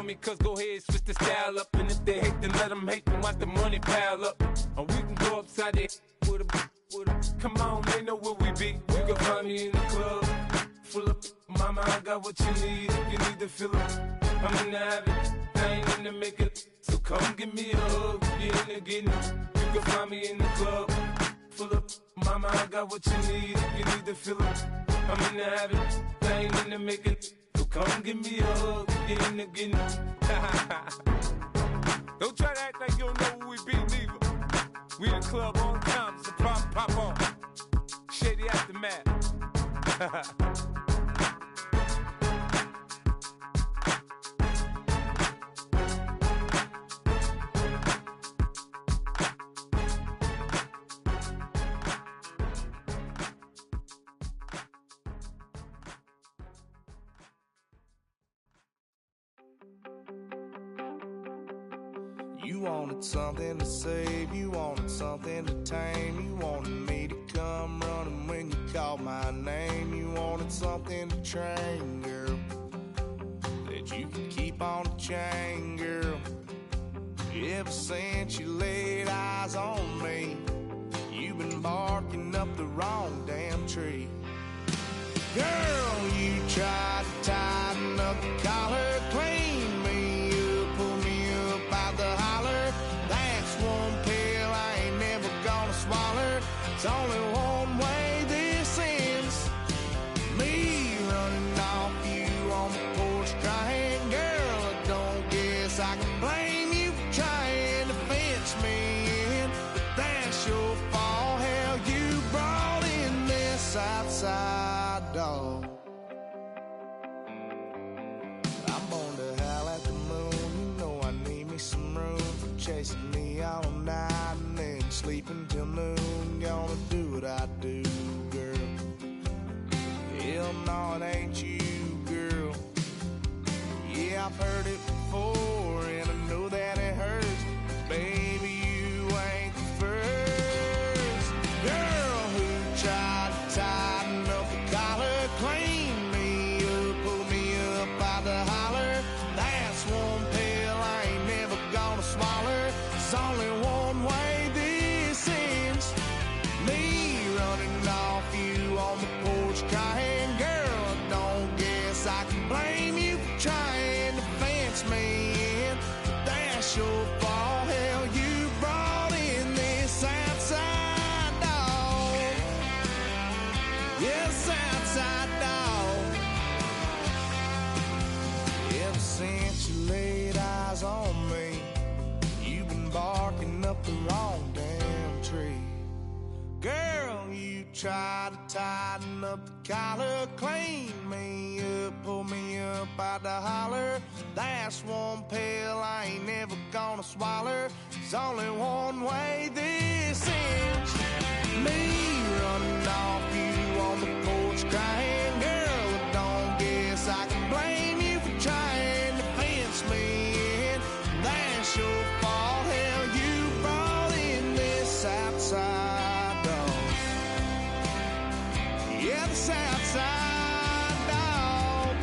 me, cause go ahead, switch the style up. And if they hate, then let them hate, then watch the money pile up. Or we can go upside there with a, come on, they know where we be. You can find me in the club, full of, mama, I got what you need. If you need to fill up, I'm in the habit, I ain't in the make it. So come give me a hug, you in the getting. You can find me in the club, full of, mama, I got what you need. If you need to fill up, I'm in the habit, I ain't in the make it. So come give me a hug, you in the getting. Don't try to act like you don't know who we be, neither. We in the club all the time, it's a problem, pop on. Shady Aftermath. You wanted something to save, you wanted something to tame. You wanted me to come running when you called my name. You wanted something to train, girl, that you could keep on the chain, girl. Ever since you laid eyes on me, you've been barking up the wrong damn tree. Girl, you tried to tighten up the collar, clean me up, pull me up out the holler. That's one pill I ain't never gonna swallow. It's only one way this ends. Me running off you on the porch crying. Girl, I don't guess I can blame you for trying to fence me in. But that's your fault, hell, you brought in this outside dog. I'm born to howl at the moon. You know I need me some room for chasing me all night and then sleeping till noon. Gonna do what I do, girl. Hell no, it ain't you, girl. Yeah, I've heard it before and I know that it hurts. Baby, you ain't the first girl who tried to tighten up the collar, clean me up, pull me up out the holler. That's one pill I ain't never gonna swallow. There's only one way this ends. Me running off you on the porch crying. Girl, I don't guess I can blame you for trying to fence me in. But that's your fault, hell, you brought in this outside dog. Yes, outside dog. Ever since you laid eyes on me, you've been barking up the wrong damn tree. Girl, you tried to tighten up the collar, clean me up, pull me up out the holler. That's one pill I ain't never gonna swallow. There's only one way this ends. Me running off you on the porch crying. Girl, I don't guess I can blame you for trying to fence me in. That's your fault, hell, you brought in this outside dog. Yeah, this outside dog.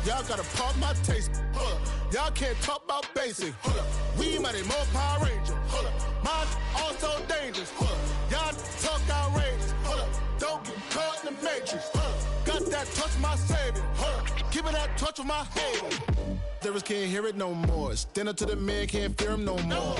Y'all gotta pump my taste. Hold up. Y'all can't talk about basic. Hold up. We mighty more Power Ranger. Hold up. My that touch, my savior. Give me that touch with my haters. Lyrics can't hear it no more. Stand up to the man, can't fear him no more.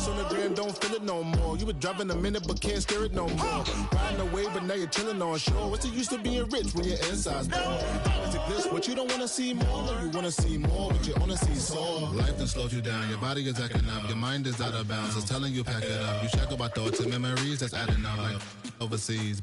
On the gram, don't feel it no more. You were driving a minute, but can't steer it no more. Riding away, but now you're chilling on shore. What's the use of being rich when your inside's poor? Is it this what you don't want to see more? No, you want to see more, but you only see sore. Life done slowed you down, your body is acting up. Your mind is out of bounds, it's telling you pack it up. You shackle by thoughts and memories that's adding up. Like overseas,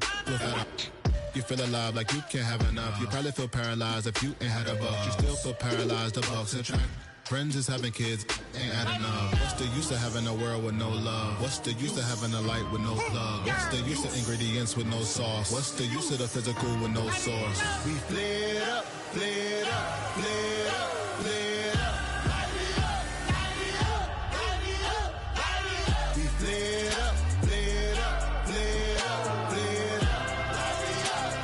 you feel alive like you can't have enough. You probably feel paralyzed if you ain't had a buck. You still feel paralyzed, the bucks and track. Friends is having kids, ain't adding up. What's the use of having a world with no love? What's the use of having a light with no plug? What's the use of ingredients with no sauce? What's the use of the physical with no source? We flared up, flared up, flared up, flared up. Light me up, light me up, light me up, light me up. We flared up, flared up, flared up, flared up. Light me up,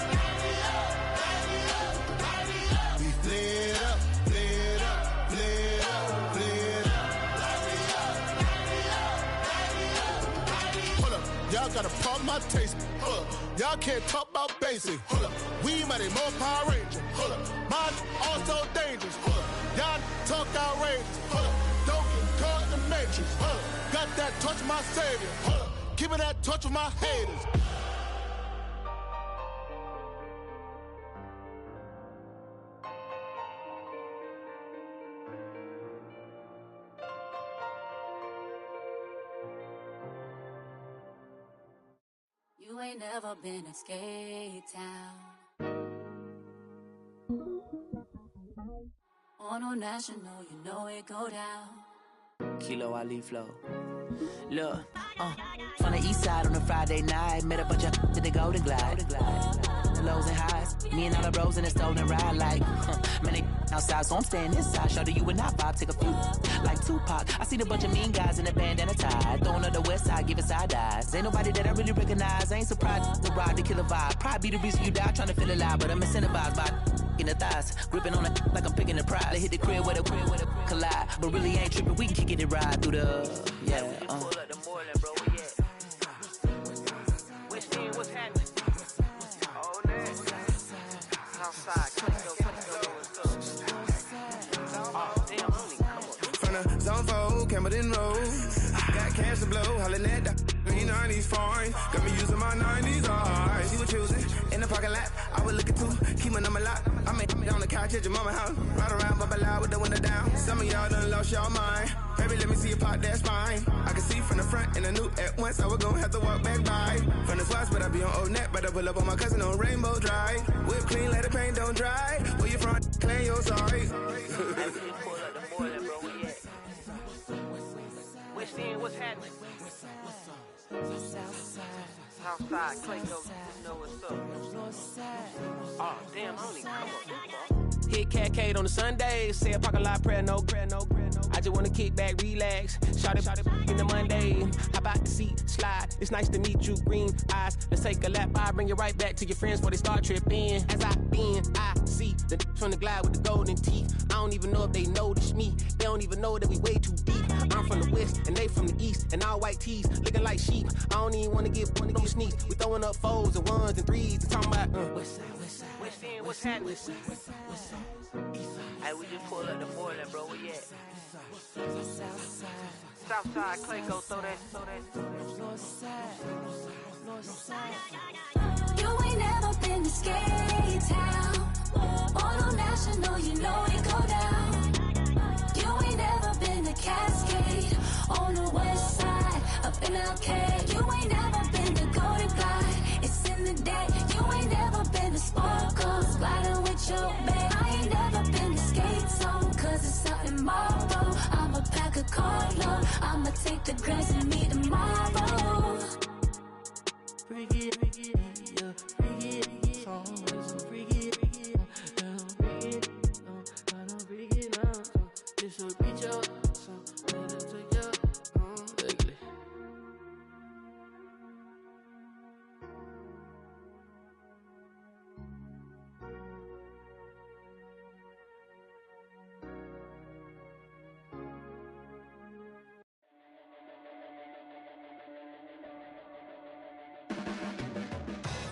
light me up, light me up, light me up. We flared up, flared up, flared up, flared up. Light me up, light me up, light me up, light me up. Hold up, y'all gotta pump my taste. Hold up, y'all can't talk about basic. Hold up, we mighty more Power Ranger. Hold up, mine also dangerous. Hold up, y'all talk outrageous. Hold up, don't get caught in the matrix. Hold up, got that touch, my savior. Hold up, give me that touch with my haters. You ain't never been a skate town. On no national, you know it go down. Kilo Ali flow. Look, from the east side on a Friday night, met a bunch of to the Golden Glide. The lows and highs, me and all the bros in a stolen ride like, man, they outside, so I'm staying inside. Show you and I vibe, take a few, like Tupac. I seen a bunch of mean guys in the band and a tie, throwing up the west side, giving side eyes. Ain't nobody that I really recognize, I ain't surprised to ride the killer vibe. Probably be the reason you die, trying to feel alive, but I'm incentivized by in the thighs, gripping on it like I'm picking the prize. They hit the crib with a collide, but really ain't tripping. We can kick it and ride through the yeah. Pull up the Moreland, bro. Where you at? What's happening? Oh, next. Southside, Clinko, oh, damn, only come on. From the zone 4, Campbellton Road. Got cash to blow, hollin' at the 90s foreign. Got me using my 90s, alright. She was choosing in the parking lot. I was looking too, keep my number locked. I made me on the couch at your mama house. Ride around, bubble loud with the window down. Some of y'all done lost y'all mind. Baby, let me see you pop, that's fine. I can see from the front and I knew at once I was gonna have to walk back by. From the spots, but I be on Old Neck. Better pull up on my cousin on Rainbow Drive. Whip clean, let the paint don't dry. Where you from? Clan, yo, sorry. Pull up the Moreland, bro. Where you at? What's happening? Southside, Clinko, you know what's up. Oh, damn, only come on. Hit Catcade on the Sundays, say a parking lot prayer, no. I just wanna kick back, relax, shout it in the Monday. Hop out the seat, slide, it's nice to meet you, green eyes. Let's take a lap, I bring you right back to your friends before they start tripping. As I see the from the glide with the golden teeth. I don't even know if they notice me, they don't even know that we way too deep. I'm from the west, and they from the east, and all white tees, looking like sheep. I don't even wanna give sneak. We throwing up fours and ones and threes, and talking about what's happening? Hey, we just pull up the Moreland, bro. Where you at? Southside, Clinko, throw that. You ain't never been to skate town. On no national, you know it go down. You ain't never been to Cascade. On the west side, up in LK. You ain't never been to Golden Glide. It's in the day. You ain't never been to Sparkles, gliding with your babe. I ain't never been to Skate Zone, cause it's out in Marlboro. I'ma pack a carload. I'ma take the grass and meet tomorrow. Bring it, yeah, bring it, songs, bring it, bring it, this will reach up, so let it take you, ugly.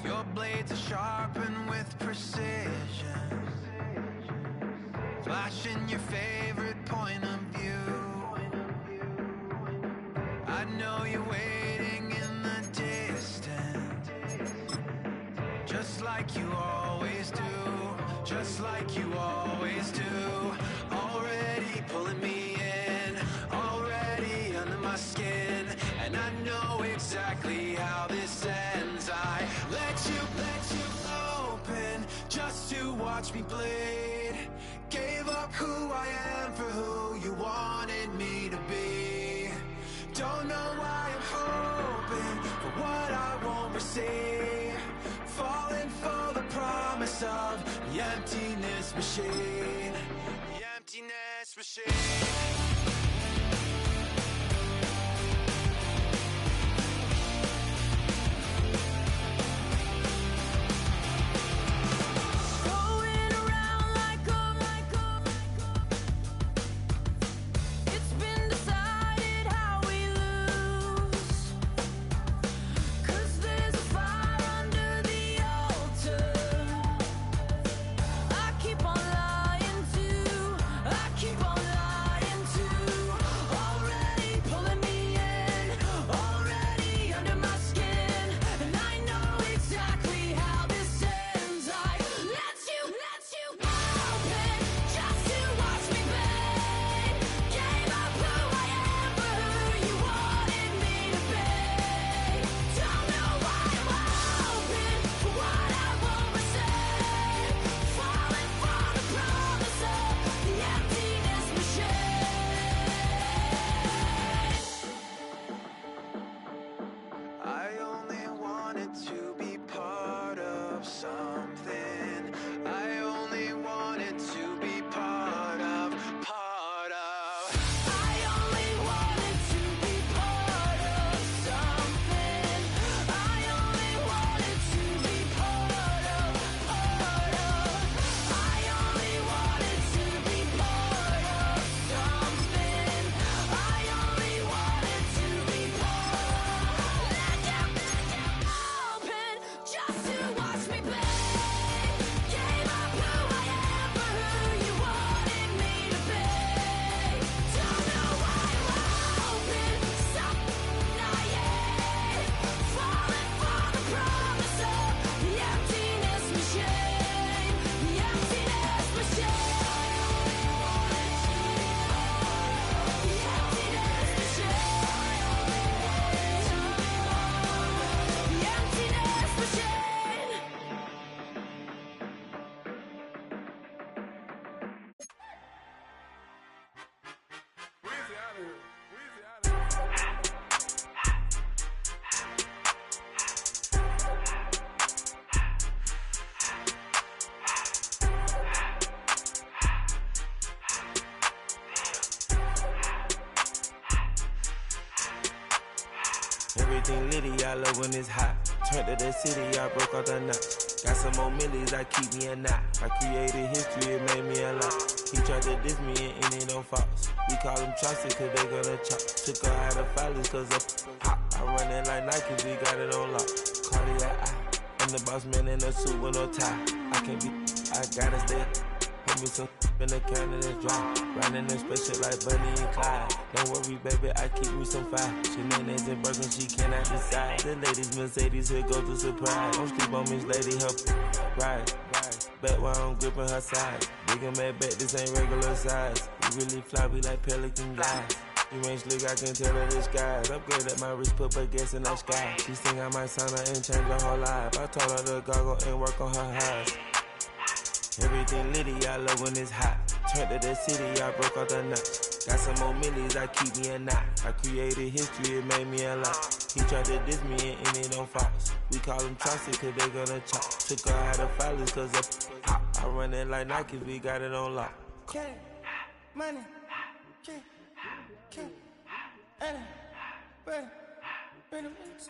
Your blades are sharpened with precision. in your favorite point of view. I know you're waiting in the distance, just like you always do, just like you always do. Already pulling me in, already under my skin, and I know exactly how this ends. I let you open just to watch me bleed. Gave up who I am for who you wanted me to be. Don't know why I'm hoping for what I won't receive. Falling for the promise of the emptiness machine. The emptiness machine. Everything litty, I love when it's hot. Turned to the city, I broke out the knot. Got some more millies, I keep me a knot. I created history, it made me a lot. He tried to diss me and it don't false. We call them Chaucer cause they gonna chop. Took her out of filers cause I'm hot. I run it like Nike, we got it on lock. Cardiac eye, I'm the boss man in a suit with no tie. I can't be, I gotta stay. Put me some in the can and it's dry. Riding in spaceship like Bunny and Clyde. Don't worry, baby, I keep me some fire. She names and Birkin, she cannot decide. The ladies Mercedes, here go to surprise. Don't sleep on Miss Lady, help ride. Back while I'm gripping her side. Big and mad back, this ain't regular size. We really fly, we like Pelican guys. You ain't slick, I can tell her the skies. Upgrade at my wrist, put her gas in the sky. She think I might sign her and change her whole life. I told her to goggle and work on her highs. Everything litty, I love when it's hot. Turned to the city, I broke out the knot. Got some more millies, I keep me a knot. I created history, it made me a lot. He tried to diss me and it don't false. We call them Chaucer cause they gonna chop. Took her out of filers cause I'm hot. I run it like Nike, we got it on lock. Cash, money, cash, and ready, ready to miss.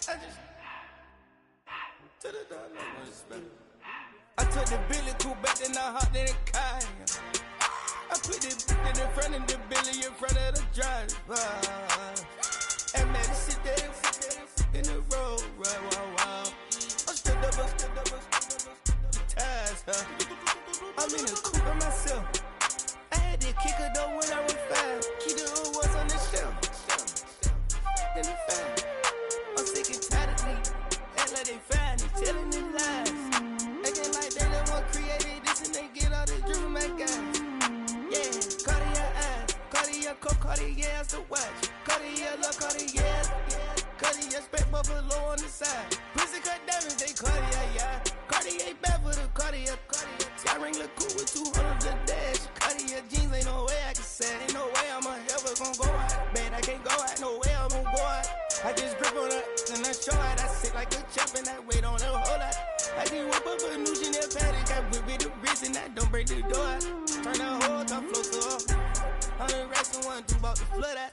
I just to the door, no respect. I took the Billy Cool back, then I hopped in the car. I put this in front of the Billy in front of the driver. And man, sit there in the road, right, wow. I'm stood up, Cartier's the watch. Cartier, love Cartier. Cartier, spec buffalo on the side. Pussy cut diamonds, they Cartier, yeah. Cartier bad for the Cartier. Sky ring look cool with 200 the dash. Cartier jeans, ain't no way I can say. Ain't no way I'm ever gonna go out. Bad, I can't go out, no way I'm gonna go out. I just grip on her and I show out. I sit like a champ and I wait on her whole lot. I just whip up a new Chanel paddock. I whip with the wrist and I don't break the door out. Turn the whole top floor to her. 100 racks and 1, 2 bought the flood out.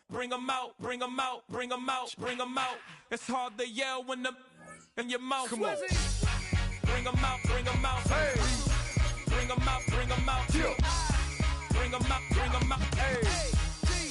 Bring 'em out, bring 'em out, bring 'em out, bring 'em out. It's hard to yell when the in your mouth. Come on. Bring 'em out, bring 'em out. Hey. Bring 'em out, bring 'em out. Yeah. Bring 'em out, bring 'em out. Hey.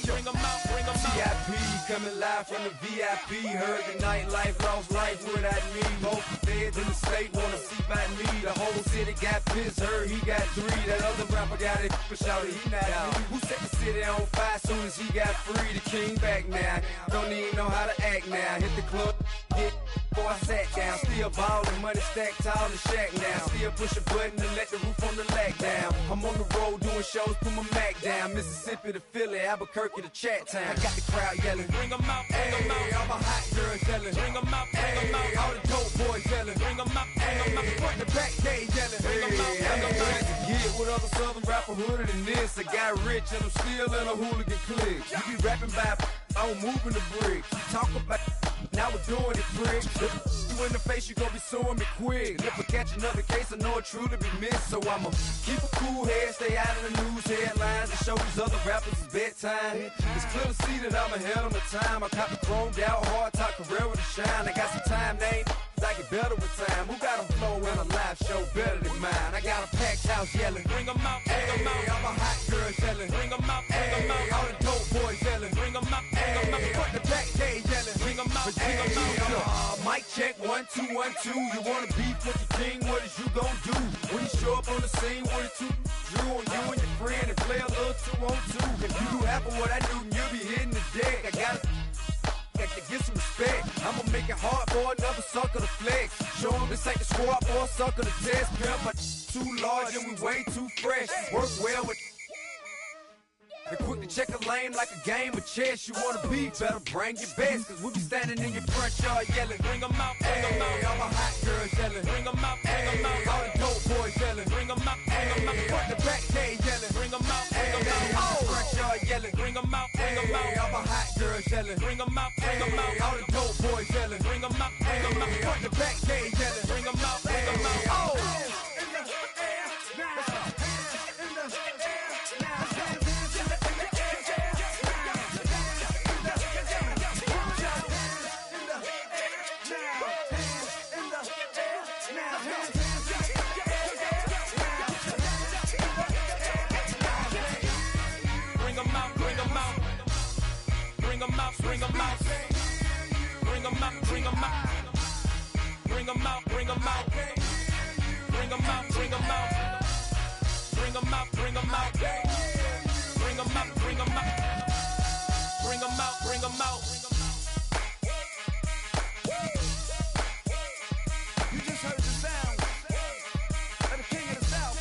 Bring 'em out, bring 'em out. VIP coming live from the VIP. Heard the nightlife, lost life without me. Both the feds in the state wanna see by me. The whole city got pissed, heard he got 3. That other rapper got it, but shouted he not me. Who set the city on fire soon as he got free? The king back now, don't even know how to act now. Hit the club, hit before I sat down. Still ballin', money stacked tall and shack now. Still push a button to let the roof on the lack down. I'm on the road doing shows, put my Mac down. Mississippi to Philly, Albuquerque to Chat Town. I got the crowd yelling, bring 'em out, bring 'em out. All my hot girls yelling, bring 'em out, bring 'em out. All the dope boys yelling, bring 'em out, bring 'em out. Front the back gate yelling, bring 'em out, bring 'em out. Get with other southern rapper hooded than this. I got rich and I'm still in a hooligan clique. You be rapping by, I'm moving the bricks. You talk about, now we're doing it, prick. You in the face, you gon' be suing me quick. If I catch another case, I know it truly be missed. So I'ma keep a cool head, stay out of the news headlines, and show these other rappers it's bedtime. It's clear to see that I'm ahead of my time. I cop the chromed out, hard top career with a shine. I got some time, name. I get better with time. Who got a flow in a live show better than mine? I got a packed house yelling, bring 'em out, bring 'em out. All my hot girls yelling, bring 'em out, bring 'em out. All the dope boys yelling, bring 'em out, bring 'em out. Front the back gate yelling, bring 'em out, bring 'em out. Mic check 1 2 1 2. You wanna beef with the king? What is you gon' do when you show up on the scene with a two drew on you and your friend and play a little 2 on 2? If you do half of what I do, you'll be hitting the deck. I gotta get some respect. I'ma make it hard for another sucker to flex. Show 'em this ain't the squad for a sucker to test. Pimp, my too large and we way too fresh. Work well with and quick to check a lane like a game of chess. You wanna be better, bring your best. Cause we be standing in your front yard yelling, bring 'em out, bring 'em out. All my hot girls yelling, bring 'em out, bring 'em out. All the dope boys yelling, bring 'em out, bring 'em out. Front the back gate yelling, bring 'em out, bring 'em out. All the front yard yelling, bring 'em out, bring 'em out. All my hot girls yelling, bring 'em out, bring 'em out. All the dope boys yelling, bring 'em out, bring 'em out. Front the back gate yelling, bring 'em out, bring 'em out. Oh! Bring 'em out, bring 'em out. Bring 'em out, bring 'em out. Bring 'em out, bring 'em out. Bring 'em out, bring 'em out. Bring 'em out, bring 'em out. Bring 'em out, bring 'em out. Bring 'em out, bring 'em out. You just heard the sound of the king of the South.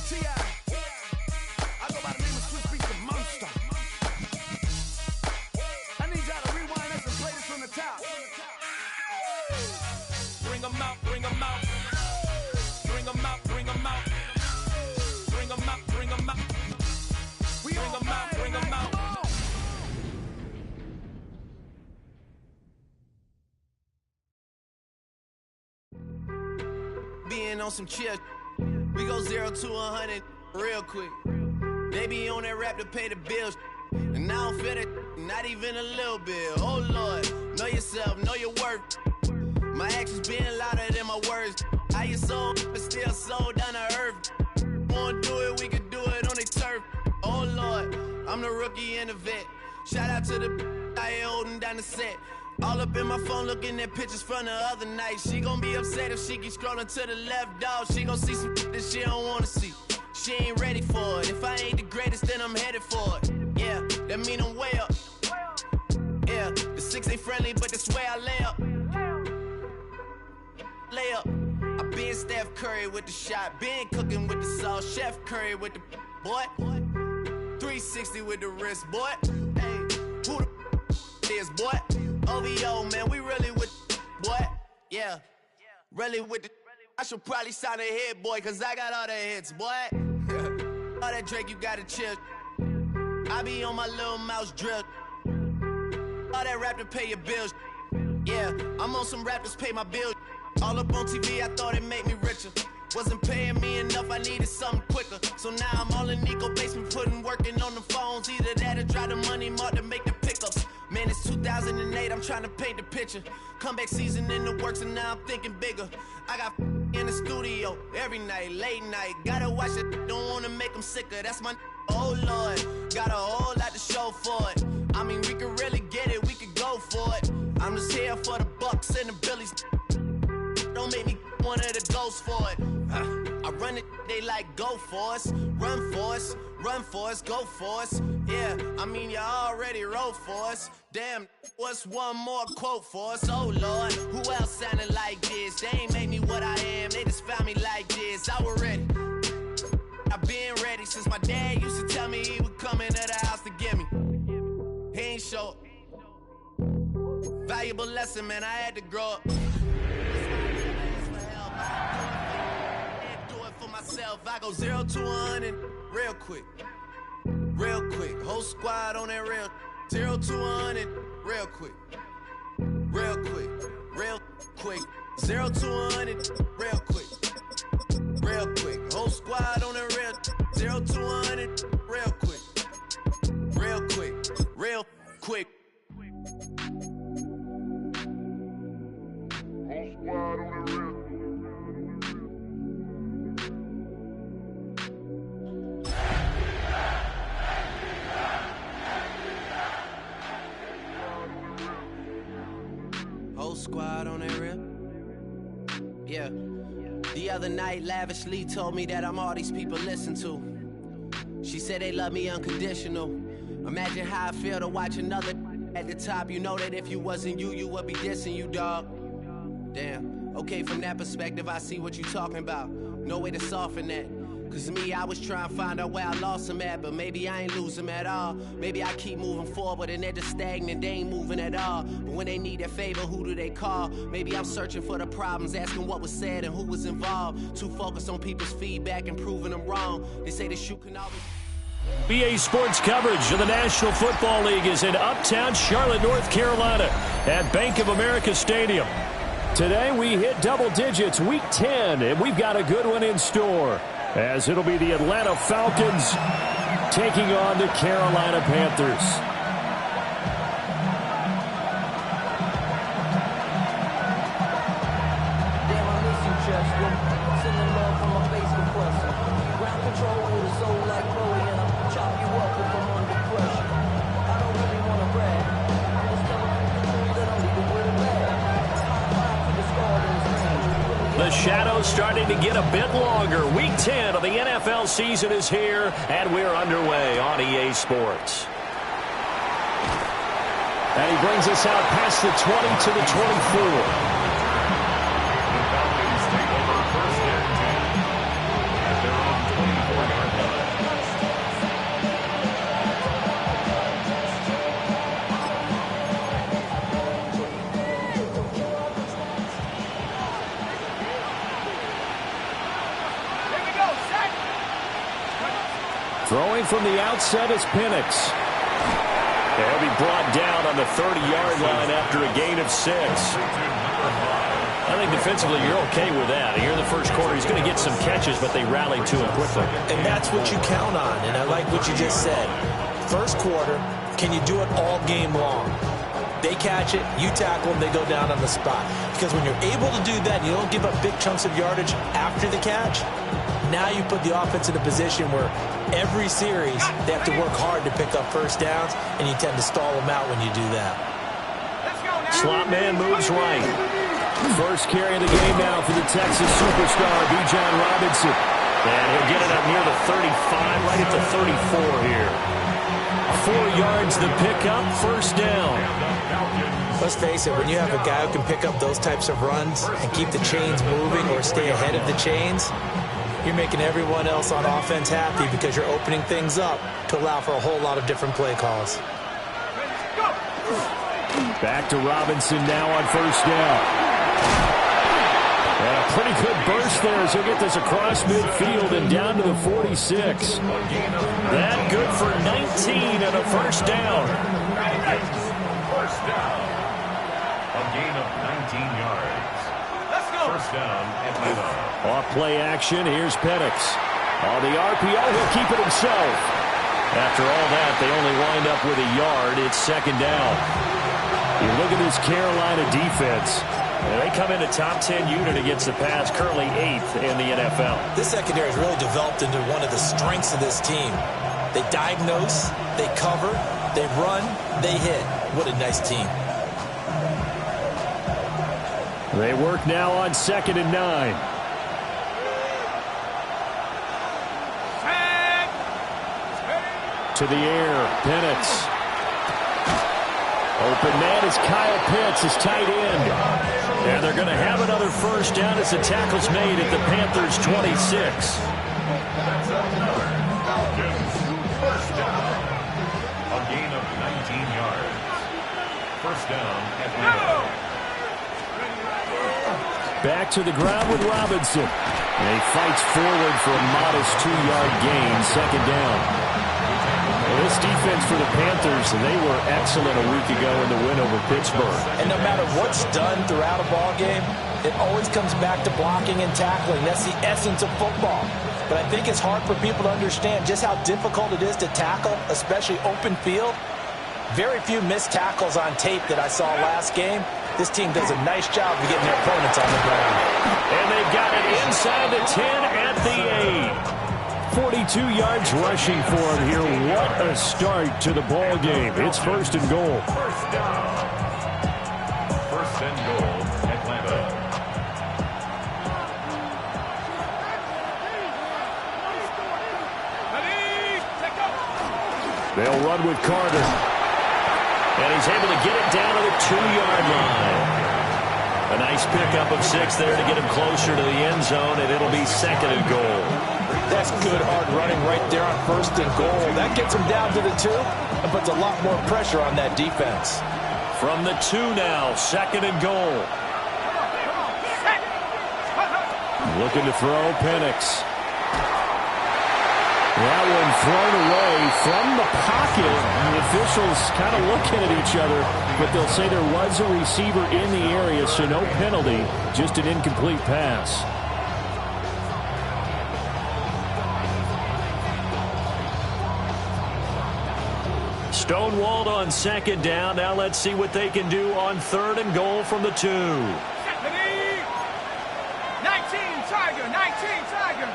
T.I. I go by the name of Swiss Beats the Monster. I need y'all to rewind this and play this from the top. Bring 'em out, bring 'em out. Bring 'em out, bring 'em out. Bring 'em out, bring 'em out. Bring 'em out, bring 'em out. Being on some chill, we go 0 to 100 real quick. They be on that rap to pay the bills, and I don't feel it, not even a little bit. Oh Lord, know yourself, know your worth. My actions being louder than my words. How you so, but still so down to earth. Wanna do it, we can do it on the turf. Oh Lord, I'm the rookie and the vet. Shout out to the I ain't holding down the set. All up in my phone looking at pictures from the other night. She gon' be upset if she keep scrolling to the left, dog. She gon' see some that she don't wanna see. She ain't ready for it. If I ain't the greatest, then I'm headed for it. Yeah, that mean I'm way up. Yeah, the 6 ain't friendly, but that's where I lay up. Lay up. I been Steph Curry with the shot. Been cooking with the sauce. Chef Curry with the boy. 360 with the wrist, boy. Hey, who the is, boy? OVO, man, we really with boy. Yeah, really with the. I should probably sign a hit, boy, cause I got all the hits, boy. All that Drake, you gotta chill. I be on my little mouse drill. All that rap to pay your bills. Yeah, I'm on some rap to pay my bills. All up on TV, I thought it made me richer. Wasn't paying me enough, I needed something quicker. So now I'm all in Nico basement, working on the phones. Either that or try the money mark to make the pickups. Man, it's 2008, I'm trying to paint the picture. Comeback season in the works and now I'm thinking bigger. I got in the studio every night, late night. Gotta watch it, don't wanna make them sicker. That's my oh Lord, got a whole lot to show for it. I mean, we could really get it, we could go for it. I'm just here for the Bucks and the Billies. Don't make me one of the ghosts for it. I run it, they like go for us, run for us, run for us, go for us. Yeah, I mean you already wrote for us. Damn, what's one more quote for us? Oh Lord, who else sounded like this? They ain't made me what I am, they just found me like this. I was ready, I've been ready since my dad used to tell me he would come into the house to get me. He ain't show up. Valuable lesson, man, I had to grow up. I go 0 to 100 real quick, real quick. Whole squad on that real 0 to 100 real quick, real quick, real quick. 0 to 100 real quick, real quick. Whole squad on that real 0 to 100 real quick, real quick, real quick. Whole squad on that real. Squad on that rip. Yeah. The other night, lavishly told me that I'm all these people listen to. She said they love me unconditional. Imagine how I feel to watch another at the top. You know that if you wasn't you, you would be dissing you, dog. Damn. Okay, from that perspective, I see what you talking about. No way to soften that. Cause me, I was trying to find out where I lost them at, but maybe I ain't lose them at all. Maybe I keep moving forward and they're just stagnant, they ain't moving at all. But when they need a favor, who do they call? Maybe I'm searching for the problems, asking what was said and who was involved. Too focused on people's feedback and proving them wrong. They say the shoe can always... BA Sports coverage of the National Football League is in uptown Charlotte, North Carolina at Bank of America Stadium. Today we hit double digits, week 10, and we've got a good one in store, as it'll be the Atlanta Falcons taking on the Carolina Panthers. Damn, I miss you, Chester. Sending love from my face compressor. Ground control with a soul like Chloe, and I'll chop you up if I'm under pressure. I don't really want to brag. I'm just telling you that I'm leaving with a bag. The shadow's starting to get a bit longer. Week 10 of the NFL season is here, and we're underway on EA Sports. And he brings us out past the 20 to the 24. Throwing from the outset is Penix. He'll be brought down on the 30-yard line after a gain of 6. I think defensively you're okay with that. Here in the first quarter, he's going to get some catches, but they rallied to him quickly. And that's what you count on, and I like what you just said. First quarter, can you do it all game long? They catch it, you tackle them, they go down on the spot. Because when you're able to do that, and you don't give up big chunks of yardage after the catch, now you put the offense in a position where every series they have to work hard to pick up first downs, and you tend to stall them out when you do that. Slot man moves right. First carry of the game now for the Texas superstar, Bijan Robinson. And he'll get it up near the 35, right at the 34 here. 4 yards the pickup, first down. Let's face it, when you have a guy who can pick up those types of runs and keep the chains moving or stay ahead of the chains, you're making everyone else on offense happy because you're opening things up to allow for a whole lot of different play calls. Back to Robinson now on first down. And a pretty good burst there as he'll get this across midfield and down to the 46. That good for 19 and a first down. First down. A gain of 19 yards. Let's go. First down, Atlanta. Off play action, here's Penix. On the RPO, he'll keep it himself. After all that, they only wind up with a yard. It's second down. You look at this Carolina defense. They come in a top 10 unit against the pass, currently 8th in the NFL. This secondary has really developed into one of the strengths of this team. They diagnose, they cover, they run, they hit. What a nice team. They work now on 2nd and 9. to the air. Penix. Open man is Kyle Pitts, his tight end. And they're going to have another first down as the tackle's made at the Panthers' 26. First down. A gain of 19 yards. First down, Atlanta. Back to the ground with Robinson. And he fights forward for a modest 2-yard gain, second down. Well, this defense for the Panthers, they were excellent a week ago in the win over Pittsburgh. And no matter what's done throughout a ball game, it always comes back to blocking and tackling. That's the essence of football. But I think it's hard for people to understand just how difficult it is to tackle, especially open field. Very few missed tackles on tape that I saw last game. This team does a nice job of getting their opponents on the ground. And they've got it inside the 10 at the 8. 42 yards rushing for him here. What a start to the ball game. It's first and goal. First down. First and goal, Atlanta. They'll run with Carter. And he's able to get it down to the 2-yard line. A nice pickup of 6 there to get him closer to the end zone, and it'll be second and goal. That's good hard running right there on first and goal. That gets him down to the 2 and puts a lot more pressure on that defense. From the 2 now, second and goal. Looking to throw, Penix. That one thrown away from the pocket. The officials kind of looking at each other, but they'll say there was a receiver in the area, so no penalty, just an incomplete pass. Stonewalled on second down. Now let's see what they can do on third and goal from the 2. 19 Tiger, 19 Tiger.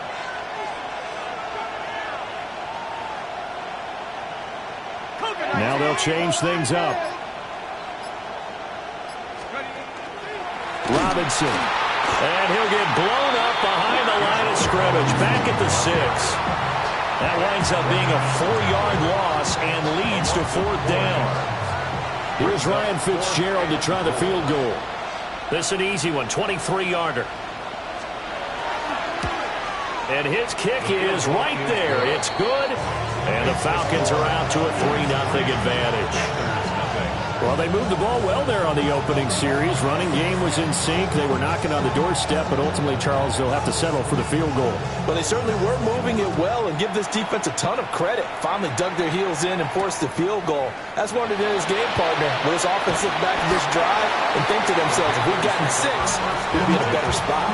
Now they'll change things up. Robinson. And he'll get blown up behind the line of scrimmage. Back at the 6. That winds up being a 4-yard loss and leads to fourth down. Here's Ryan Fitzgerald to try the field goal. This is an easy one, 23-yarder. And his kick is right there. It's good. And the Falcons are out to a 3-0 advantage. Well, they moved the ball well there on the opening series. Running game was in sync. They were knocking on the doorstep, but ultimately, Charles, they'll have to settle for the field goal. Well, they certainly were moving it well, and give this defense a ton of credit. Finally dug their heels in and forced the field goal. That's one of his game partner. Will this offense look back at this drive and think to themselves, if we'd gotten 6, we'd be in a better spot.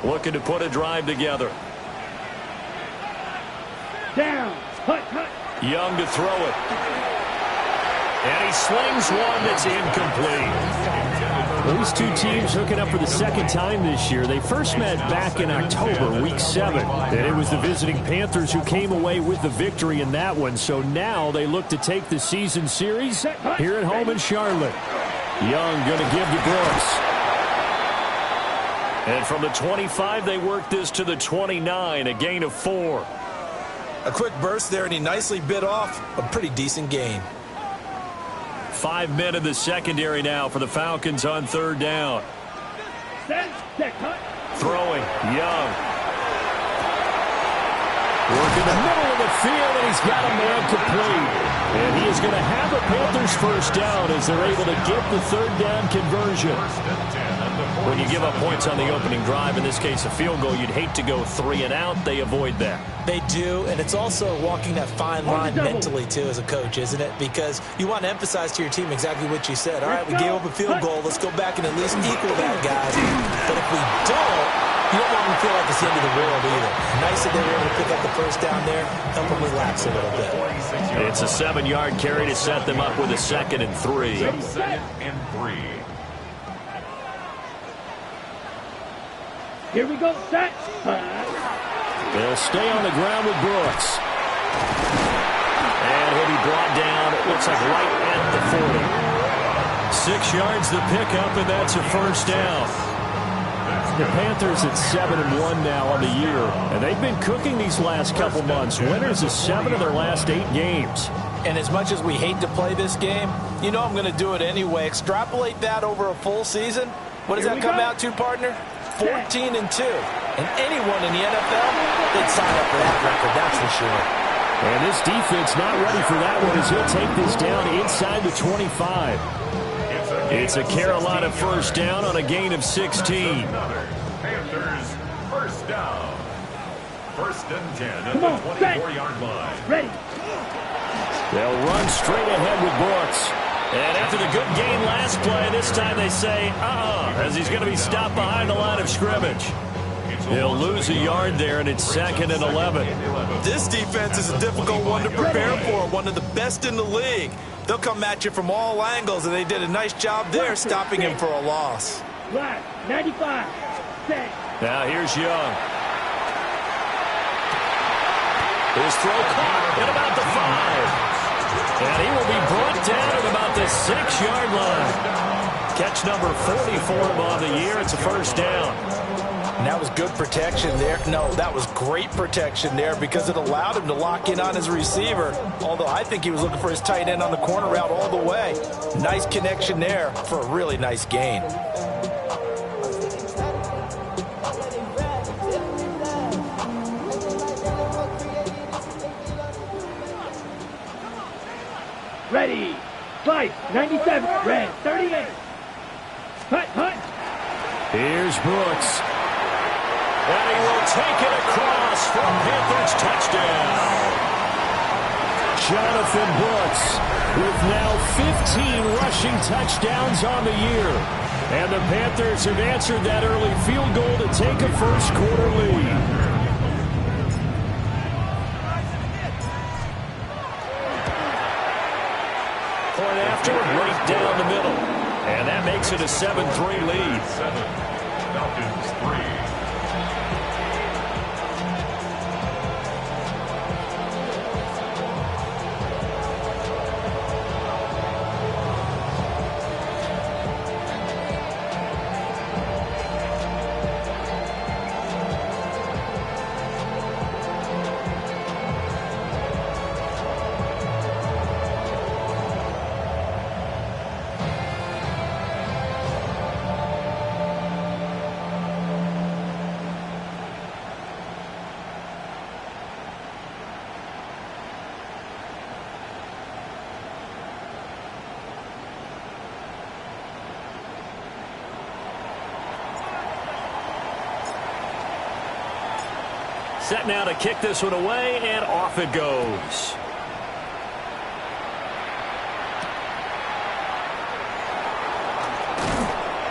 Looking to put a drive together. Down. Hut. Young to throw it. And he slings one that's incomplete. These two teams hooking up for the second time this year. They first met back in October, week 7. And it was the visiting Panthers who came away with the victory in that one. So now they look to take the season series here at home in Charlotte. Young going to give to Brooks. And from the 25, they work this to the 29, a gain of 4. A quick burst there, and he nicely bit off a pretty decent gain. 5 men in the secondary now for the Falcons on third down. Throwing, Young. Working the middle of the field, and he's got a man complete. And he is going to have a Panthers first down as they're able to get the third down conversion. When you give up points on the opening drive, in this case a field goal, you'd hate to go 3 and out. They avoid that. They do, and it's also walking that fine line mentally, too, as a coach, isn't it? Because you want to emphasize to your team exactly what you said. All right, we gave up a field goal. Let's go back and at least equal that, guys. But if we don't, you don't want them to feel like it's the end of the world either. Nice that they were able to pick up the first down there, help them relax a little bit. It's a 7-yard carry to set them up with a 2nd and 3. 2nd and 3. Here we go, set. They'll stay on the ground with Brooks. And he'll be brought down, it looks like right at the 40. 6 yards the pickup, and that's a first down. The Panthers at 7-1 now on the year, and they've been cooking these last couple months. Winners of 7 of their last 8 games. And as much as we hate to play this game, you know I'm going to do it anyway. Extrapolate that over a full season. What does that come out to, partner? 14-2. And anyone in the NFL, they'd sign up for that record, that's for sure. And this defense not ready for that one as he'll take this down inside the 25. It's a Carolina first down on a gain of 16. Panthers first down. First and 10 at the 24-yard line. Ready. They'll run straight ahead with Brooks. And after the good game last play, this time they say, as he's going to be stopped behind the line of scrimmage. They'll lose a yard there, and it's 2nd and 11. This defense is a difficult one to prepare for, one of the best in the league. They'll come at you from all angles, and they did a nice job there stopping him for a loss. Black, 95, set. Now here's Young. His throw caught at about the 5. And he will be brought down at about the 6-yard line. Catch number 40 for him on the year. It's a first down. And that was good protection there. No, that was great protection there because it allowed him to lock in on his receiver. Although I think he was looking for his tight end on the corner route all the way. Nice connection there for a really nice gain. Ready. Fight. 97. Red. 38. Hut, hut. Here's Brooks. And he will take it across for a Panthers touchdown. Jonathan Brooks with now 15 rushing touchdowns on the year. And the Panthers have answered that early field goal to take a first quarter lead. Point after, right down the middle. And that makes it a 7-3 lead. 7, Falcons 3. Set now to kick this one away, and off it goes.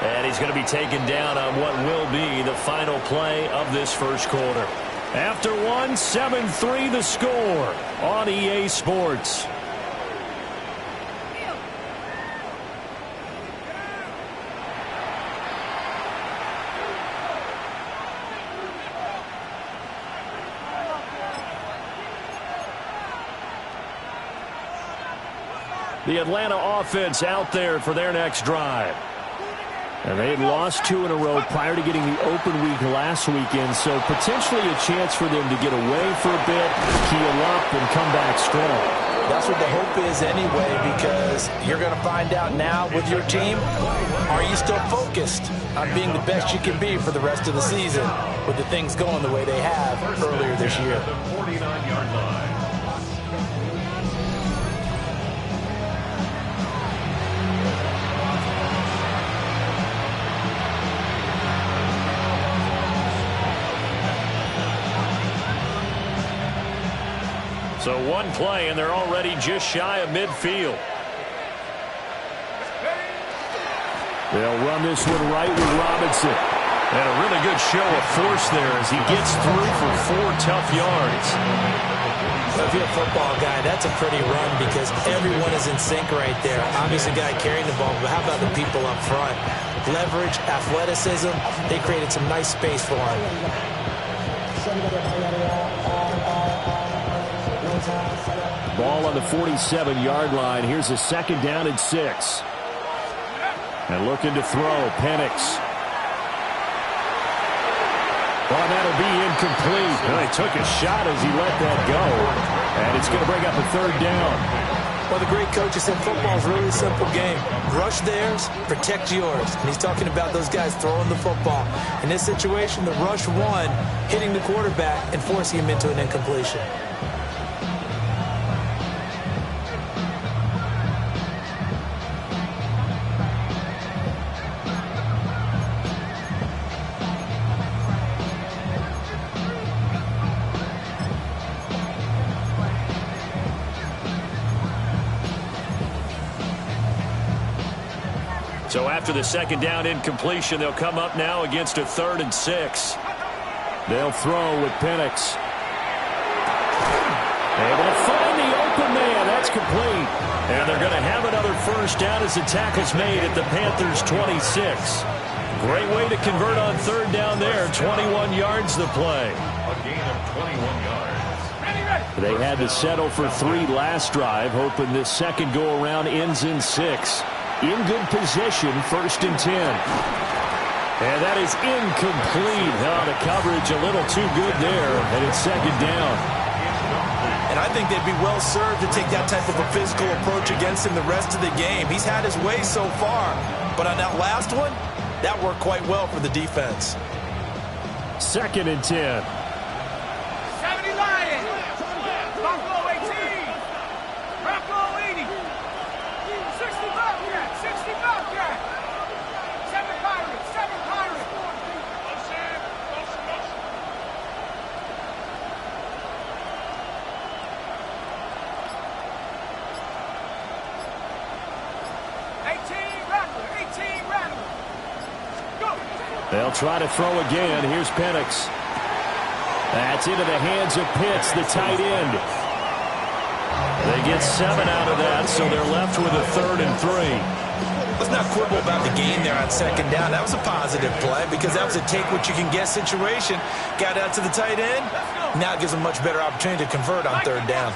And he's going to be taken down on what will be the final play of this first quarter. After one, 7-3 the score on EA Sports. The Atlanta offense out there for their next drive. And they had lost 2 in a row prior to getting the open week last weekend, so potentially a chance for them to get away for a bit, heal up, and come back strong. That's what the hope is anyway, because you're going to find out now with your team, are you still focused on being the best you can be for the rest of the season with the things going the way they have earlier this year? The 49-yard line. So one play, and they're already just shy of midfield. They'll run this one right with Robinson. And a really good show of force there as he gets through for 4 tough yards. So if you're a football guy, that's a pretty run because everyone is in sync right there. Obviously, the guy carrying the ball, but how about the people up front? Leverage, athleticism, they created some nice space for him. Ball on the 47-yard line. Here's a 2nd down and 6. And looking to throw, Penix. Well, that'll be incomplete. Well, he took a shot as he let that go, and it's going to bring up a third down. Well, the great coach said football is a really simple game. Rush theirs, protect yours. And he's talking about those guys throwing the football. In this situation, the rush one, hitting the quarterback and forcing him into an incompletion. So after the second down incompletion, they'll come up now against a 3rd and 6. They'll throw with Penix. Able to find the open man. That's complete. And they're going to have another first down as the tackle's made at the Panthers' 26. Great way to convert on 3rd down there. 21 yards the play. A gain of 21 yards. They had to settle for 3 last drive, hoping this second go-around ends in 6. In good position, 1st and 10. And that is incomplete. Oh, the coverage a little too good there, and it's 2nd down. And I think they'd be well served to take that type of a physical approach against him the rest of the game. He's had his way so far, but on that last one, that worked quite well for the defense. 2nd and 10. 70 Lions. Bronco 18. Bronco 80. 60 Bobcat. 60 Bobcat. 7 Pirates. 7 Pirates. They'll try to throw again. Here's Penix. That's into the hands of Pitts, the tight end. They get 7 out of that, so they're left with a 3rd and 3. Let's not quibble about the gain there on 2nd down. That was a positive play because that was a take-what-you-can-get situation. Got out to the tight end. Now it gives them a much better opportunity to convert on 3rd down.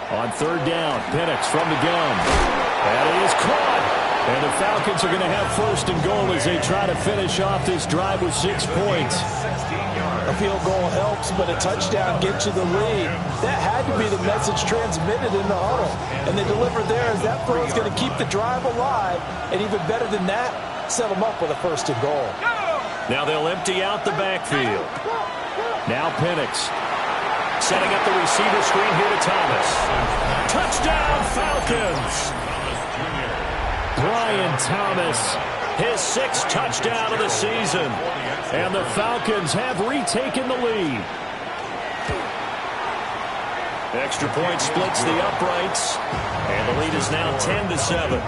On 3rd down, Penix from the gun. And it is caught. And the Falcons are going to have 1st and goal as they try to finish off this drive with 6 points. A field goal helps, but a touchdown gets you the lead. That had to be the message transmitted in the huddle. And they delivered there as that throw is going to keep the drive alive. And even better than that, set them up with a 1st and goal. Now they'll empty out the backfield. Now Penix. Setting up the receiver screen here to Thomas. Touchdown, Falcons! Brian Thomas, his 6th touchdown of the season. And the Falcons have retaken the lead. Extra point splits the uprights. And the lead is now 10-7.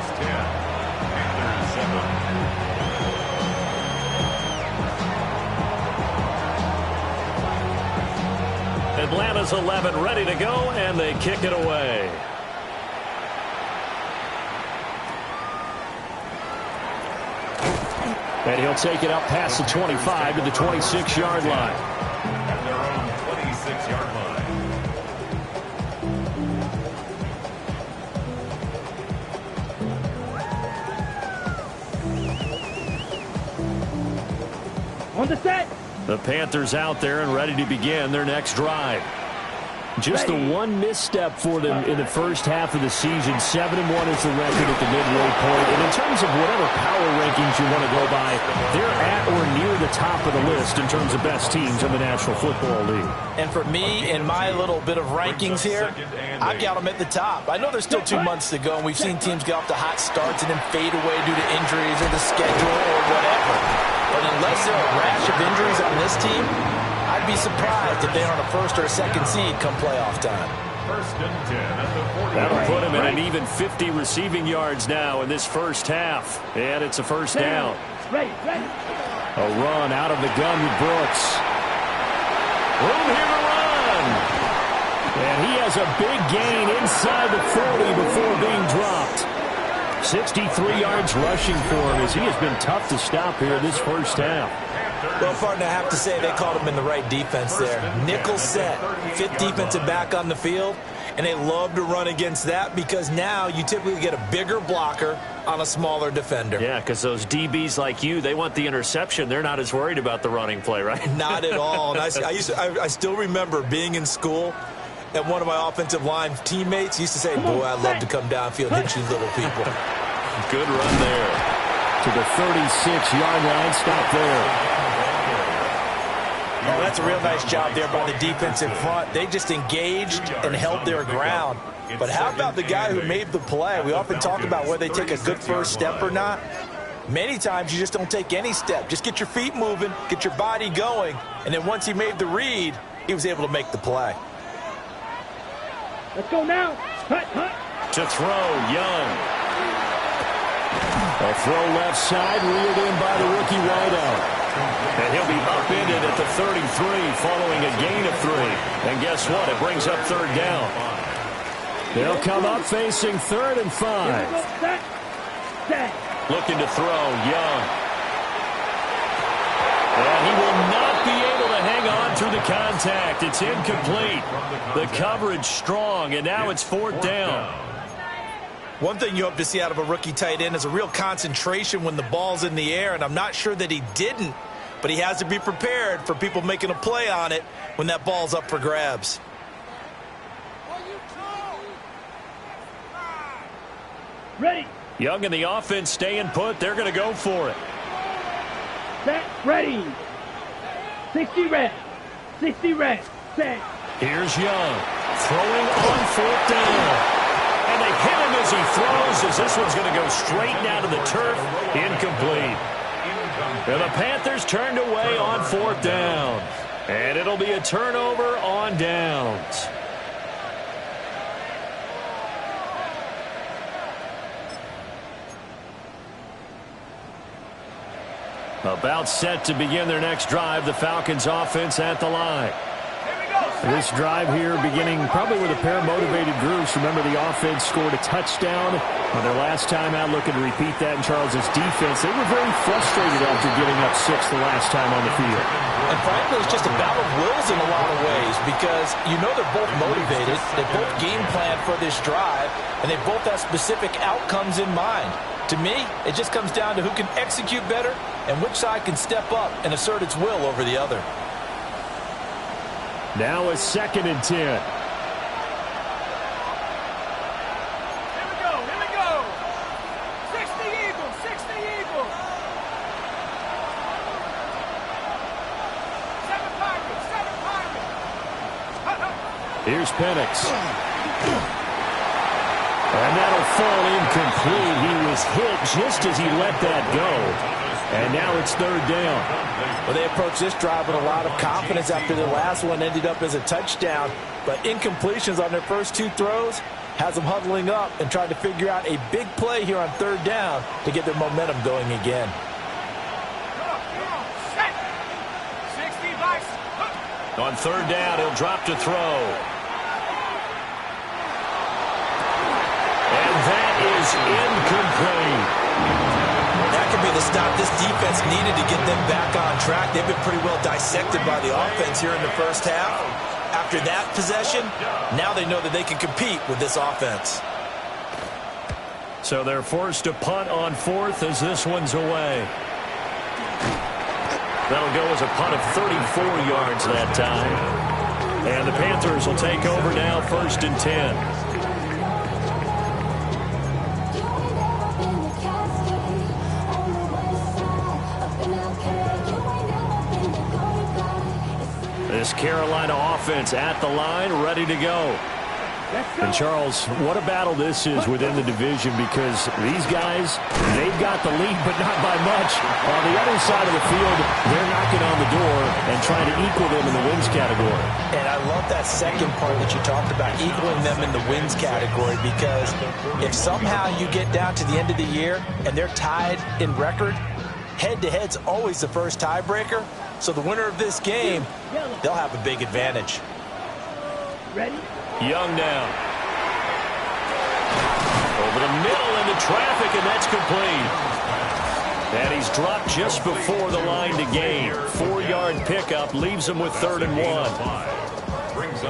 Atlanta's 11 ready to go, and they kick it away. And he'll take it up past the 25 to the 26-yard line. At their own 26-yard line. On the set. The Panthers out there and ready to begin their next drive. Just the one misstep for them in the first half of the season. 7-1 is the record at the midway point. And in terms of whatever power rankings you want to go by, they're at or near the top of the list in terms of best teams in the National Football League. And for me, in my little bit of rankings here, I've got them at the top. I know there's still 2 months to go, and we've seen teams get off to hot starts and then fade away due to injuries or the schedule or whatever. But unless there are a rash of injuries on this team, I'd be surprised if they aren't a 1st or a 2nd seed come playoff time. 1st and 10 at the 40. That'll put him in an even 50 receiving yards now in this first half. And it's a 1st down. A run out of the gun with Brooks. Room here to run. And he has a big gain inside the 40 before being dropped. 63 yards rushing for him as he has been tough to stop here this first half. Well, partner, I have to say they called him in the right defense there. Nickel set, fifth defensive back on the field, and they love to run against that because now you typically get a bigger blocker on a smaller defender. Yeah, because those DBs like you, they want the interception. They're not as worried about the running play, right? Not at all. And I still remember being in school, and one of my offensive line teammates used to say, boy, I'd love to come downfield and hit you little people. Good run there. To the 36-yard line, stop there. Oh, that's a real nice job there by the defensive front. They just engaged and held their ground. But how about the guy who made the play? We often talk about whether they take a good first step or not. Many times you just don't take any step. Just get your feet moving, get your body going, and then once he made the read, he was able to make the play. Let's go now. Hut. To throw, Young. A throw left side, reeled in by the rookie wideout. And he'll be upended at the 33 following a gain of 3. And guess what? It brings up third down. They'll come up facing 3rd and 5. Looking to throw, Young. And he will not be able to hang on through the contact. It's incomplete. The coverage strong, and now it's 4th down. One thing you hope to see out of a rookie tight end is a real concentration when the ball's in the air, and I'm not sure that he didn't, but he has to be prepared for people making a play on it when that ball's up for grabs. Ready. Young and the offense staying put. They're going to go for it. Set. Ready. 60 reps. 60 reps. Set. Here's Young. Throwing on 4th down. And they hit him as he throws, as this one's going to go straight down to the turf. Incomplete. And the Panthers turned away on 4th down. And it'll be a turnover on downs. About set to begin their next drive, the Falcons offense at the line. This drive here beginning probably with a pair of motivated groups. Remember, the offense scored a touchdown on their last time out. Looking to repeat that in Charles's defense. They were very frustrated after giving up 6 the last time on the field. And frankly, it's just a battle of wills in a lot of ways because you know they're both motivated. They both game plan for this drive, and they both have specific outcomes in mind. To me, it just comes down to who can execute better and which side can step up and assert its will over the other. Now a 2nd and 10. Here we go. 60 Eagles. Seven Pirates. Here's Penix. And that'll fall incomplete. He was hit just as he let that go. And now it's 3rd down. Well, they approached this drive with a lot of confidence after the last one ended up as a touchdown. But incompletions on their first 2 throws has them huddling up and trying to figure out a big play here on 3rd down to get their momentum going again. Set. 60 bucks. On 3rd down, he'll drop to throw. And that is incomplete. That could be the stop this defense needed to get them back on track. They've been pretty well dissected by the offense here in the first half. After that possession, now they know that they can compete with this offense. So they're forced to punt on 4th as this one's away. That'll go as a punt of 34 yards that time. And the Panthers will take over now, 1st and 10. This Carolina offense at the line, ready to go. And Charles, what a battle this is within the division because these guys, they've got the lead, but not by much. On the other side of the field, they're knocking on the door and trying to equal them in the wins category. And I love that second part that you talked about, equaling them in the wins category, because if somehow you get down to the end of the year and they're tied in record, head-to-head's always the first tiebreaker. So the winner of this game, they'll have a big advantage. Ready? Young now. Over the middle into traffic, and that's complete. And he's dropped just before the line to gain. 4-yard pickup leaves him with 3rd and 1.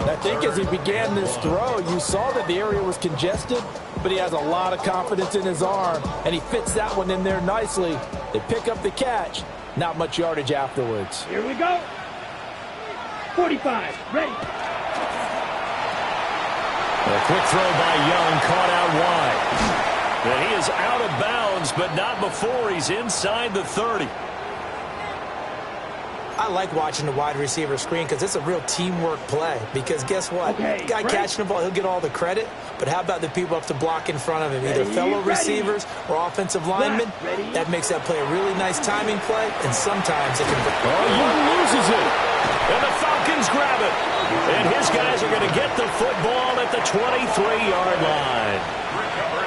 I think as he began this throw, you saw that the area was congested, but he has a lot of confidence in his arm, and he fits that one in there nicely. They pick up the catch. Not much yardage afterwards. Here we go. 45, ready. A quick throw by Young, caught out wide. And he is out of bounds, but not before he's inside the 30. I like watching the wide receiver screen because it's a real teamwork play. Because guess what? The guy catching the ball, he'll get all the credit. But how about the people up to block in front of him? Either fellow receivers or offensive linemen. That makes that play a really nice timing play. And sometimes it can... Young loses it. And the Falcons grab it. And his guys are going to get the football at the 23-yard line.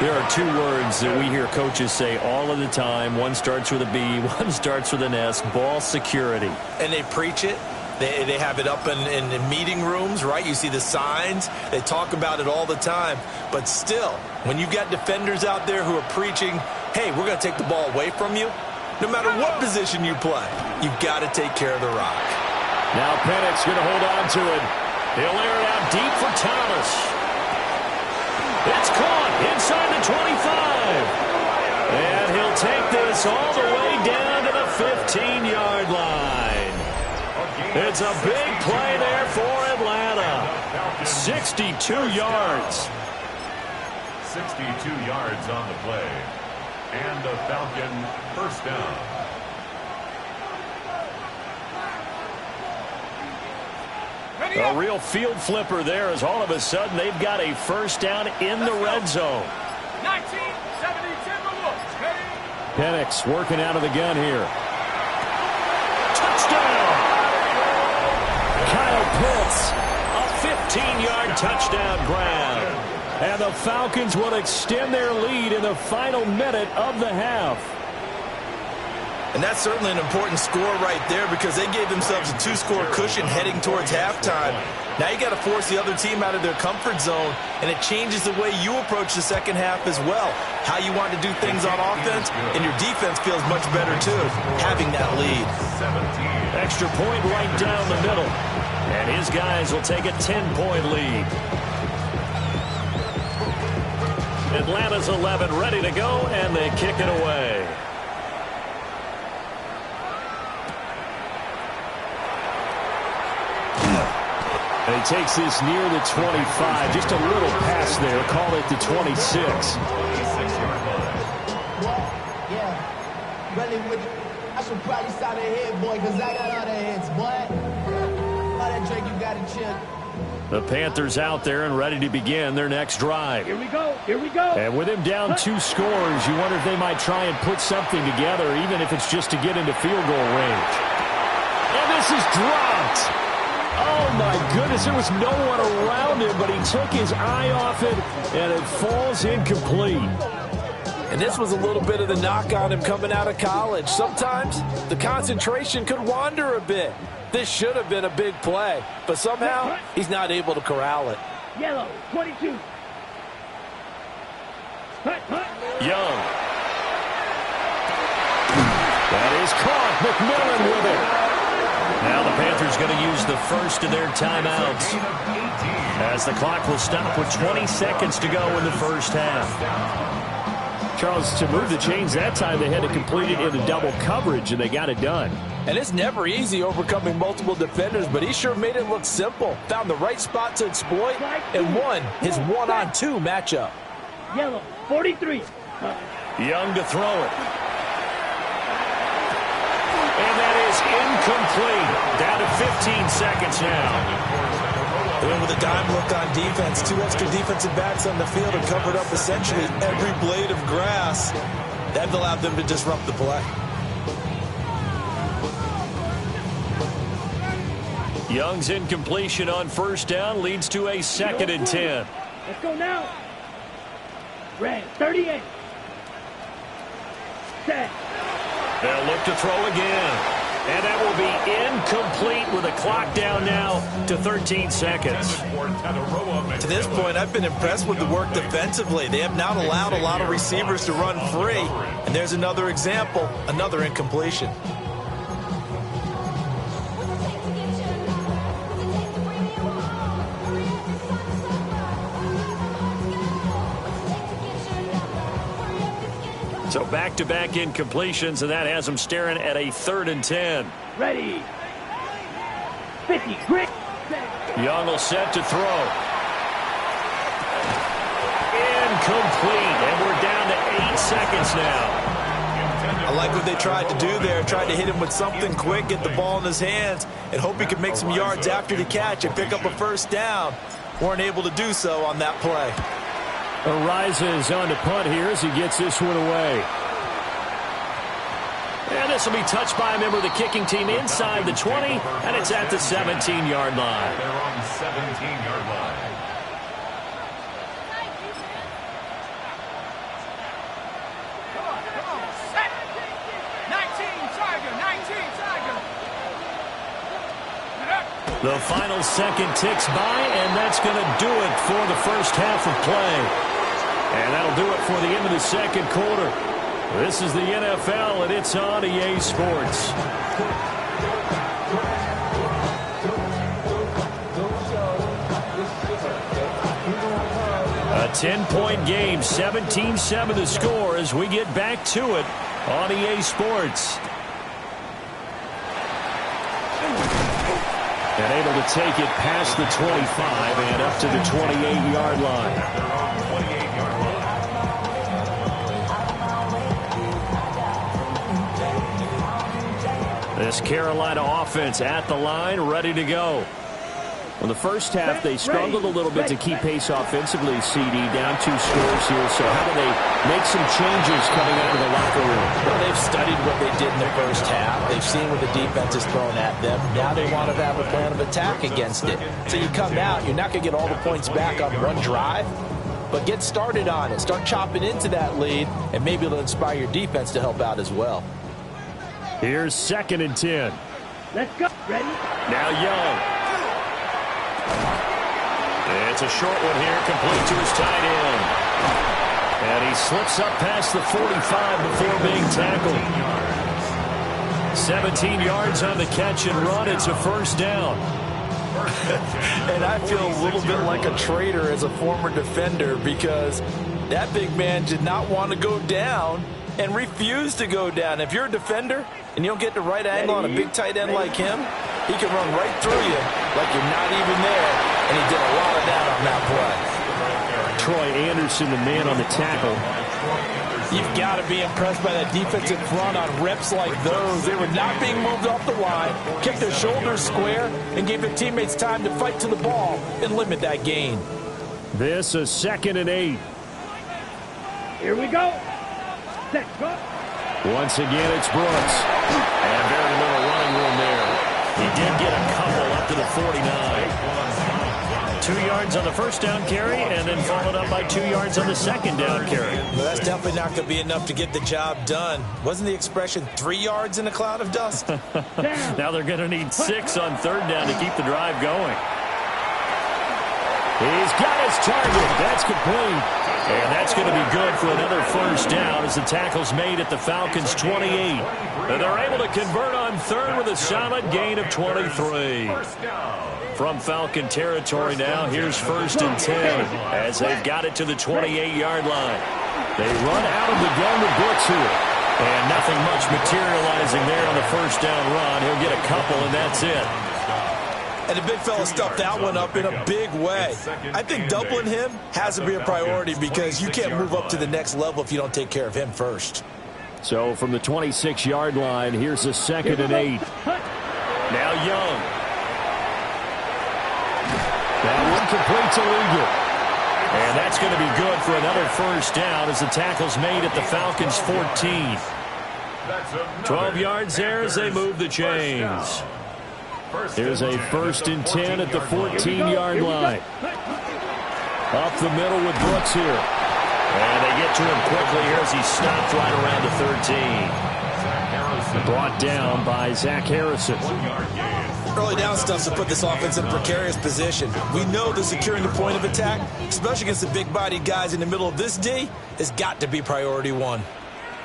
There are 2 words that we hear coaches say all of the time. One starts with a B, one starts with an S. Ball security. And they preach it. They have it up in meeting rooms, right? You see the signs. They talk about it all the time. But still, when you've got defenders out there who are preaching, hey, we're going to take the ball away from you, no matter what position you play, you've got to take care of the rock. Now Pennick's going to hold on to it. He'll air it out deep for Thomas. It's caught inside the 25. And he'll take this all the way down to the 15-yard line. It's a big play there for Atlanta. 62 yards. 62 yards on the play. And the Falcon first down. A real field flipper there as all of a sudden they've got a first down in the red zone. 1970 Timberwolves. Penix working out of the gun here. Touchdown! Kyle Pitts, a 15-yard touchdown grab. And the Falcons will extend their lead in the final minute of the half. And that's certainly an important score right there because they gave themselves a 2-score cushion heading towards halftime. Now you got to force the other team out of their comfort zone, and it changes the way you approach the second half as well. How you want to do things on offense, and your defense feels much better too, having that lead. Extra point right down the middle. And his guys will take a 10-point lead. Atlanta's 11 ready to go, and they kick it away. And he takes this near the 25. Just a little pass there. Call it the 26. Yeah. Running with it. I should probably start a head, boy, because I got all the heads, boy. All that drink you got to chill. The Panthers out there and ready to begin their next drive. Here we go. Here we go. And with him down 2 scores, you wonder if they might try and put something together, even if it's just to get into field goal range. And this is dropped. Oh, my goodness, there was no one around him, but he took his eye off it, and it falls incomplete. And this was a little bit of the knock on him coming out of college. Sometimes the concentration could wander a bit. This should have been a big play, but somehow he's not able to corral it. Yellow, 22. Young. That is caught. McMillan with it. Now the Panthers going to use the first of their timeouts as the clock will stop with 20 seconds to go in the first half. Charles, to move the chains that time, they had to complete it in a double coverage, and they got it done. And it's never easy overcoming multiple defenders, but he sure made it look simple. Found the right spot to exploit and won his 1-on-2 matchup. Yellow, 43. Young to throw it. And that is incomplete. Down to 15 seconds now. And with a dime look on defense, 2 extra defensive backs on the field and covered up essentially every blade of grass. That allowed them to disrupt the play. Young's incompletion on first down leads to a 2nd and 10. Let's go now. Red, 38. Set. They'll look to throw again. And that will be incomplete with a clock down now to 13 seconds. To this point, I've been impressed with the work defensively. They have not allowed a lot of receivers to run free. And there's another example, another incompletion. So back-to-back incompletions, and that has them staring at a 3rd and 10. Ready. 50, grit. Young will set to throw. Incomplete, and we're down to 8 seconds now. I like what they tried to do there, tried to hit him with something quick, get the ball in his hands, and hope he could make some yards after the catch and pick up a 1st down. Weren't able to do so on that play. Ariza is on to punt here as he gets this one away. And this will be touched by a member of the kicking team inside the 20, and it's at the 17-yard line. They're on the 17-yard line. Come on, set. 19 Tiger. The final second ticks by, and that's going to do it for the first half of play. And that'll do it for the end of the second quarter. This is the NFL, and it's on EA Sports. A 10-point game, 17-7 the score as we get back to it on EA Sports. And able to take it past the 25 and up to the 28-yard line. This Carolina offense at the line, ready to go. In the first half, they struggled a little bit to keep pace offensively, CD, down 2 scores here. So how do they make some changes coming out of the locker room? Well, they've studied what they did in the first half. They've seen what the defense has thrown at them. Now they want to have a plan of attack against it. So you come out, you're not going to get all the points back on one drive, but get started on it. Start chopping into that lead, and maybe it'll inspire your defense to help out as well. Here's 2nd and 10. Let's go. Ready? Now Young. It's a short one here, complete to his tight end. And he slips up past the 45 before being tackled. 17 yards on the catch and run. It's a 1st down. And I feel a little bit like a traitor as a former defender because that big man did not want to go down and refused to go down. If you're a defender and you don't get the right angle on a big tight end like him, he can run right through you like you're not even there, and he did a lot of that on that play. Troy Anderson, the man on the tackle. You've got to be impressed by that defensive front on reps like those. They were not being moved off the line, kept their shoulders square, and gave their teammates time to fight to the ball and limit that gain. This is 2nd and 8. Here we go. Set, go. Once again, it's Brooks. And very little running room there. He did get a couple up to the 49. 2 yards on the 1st down carry, and then followed up by 2 yards on the 2nd down carry. Well, that's definitely not going to be enough to get the job done. Wasn't the expression 3 yards in a cloud of dust? Now they're going to need 6 on 3rd down to keep the drive going. He's got his target. That's complete. And that's going to be good for another 1st down as the tackle's made at the Falcons' 28. And they're able to convert on 3rd with a solid gain of 23. From Falcon territory now, here's 1st and 10 as they've got it to the 28-yard line. They run out of the gun with Brooks here. And nothing much materializing there on the 1st down run. He'll get a couple, and that's it. And the big fella stuffed that one up in a big way. I think doubling him has to be a priority because you can't move up to the next level if you don't take care of him first. So from the 26-yard line, here's a 2nd and 8. Now Young. That one completes illegal. And that's going to be good for another 1st down as the tackle's made at the Falcons' 14. 12 yards there as they move the chains. Here's a 1st and 10 at the 14-yard line. Up the middle with Brooks here. And they get to him quickly here as he stopped right around the 13. Brought down by Zach Harrison. Early down stuff to put this offense in a precarious position. We know that securing the point of attack, especially against the big-bodied guys in the middle of this D, has got to be priority one.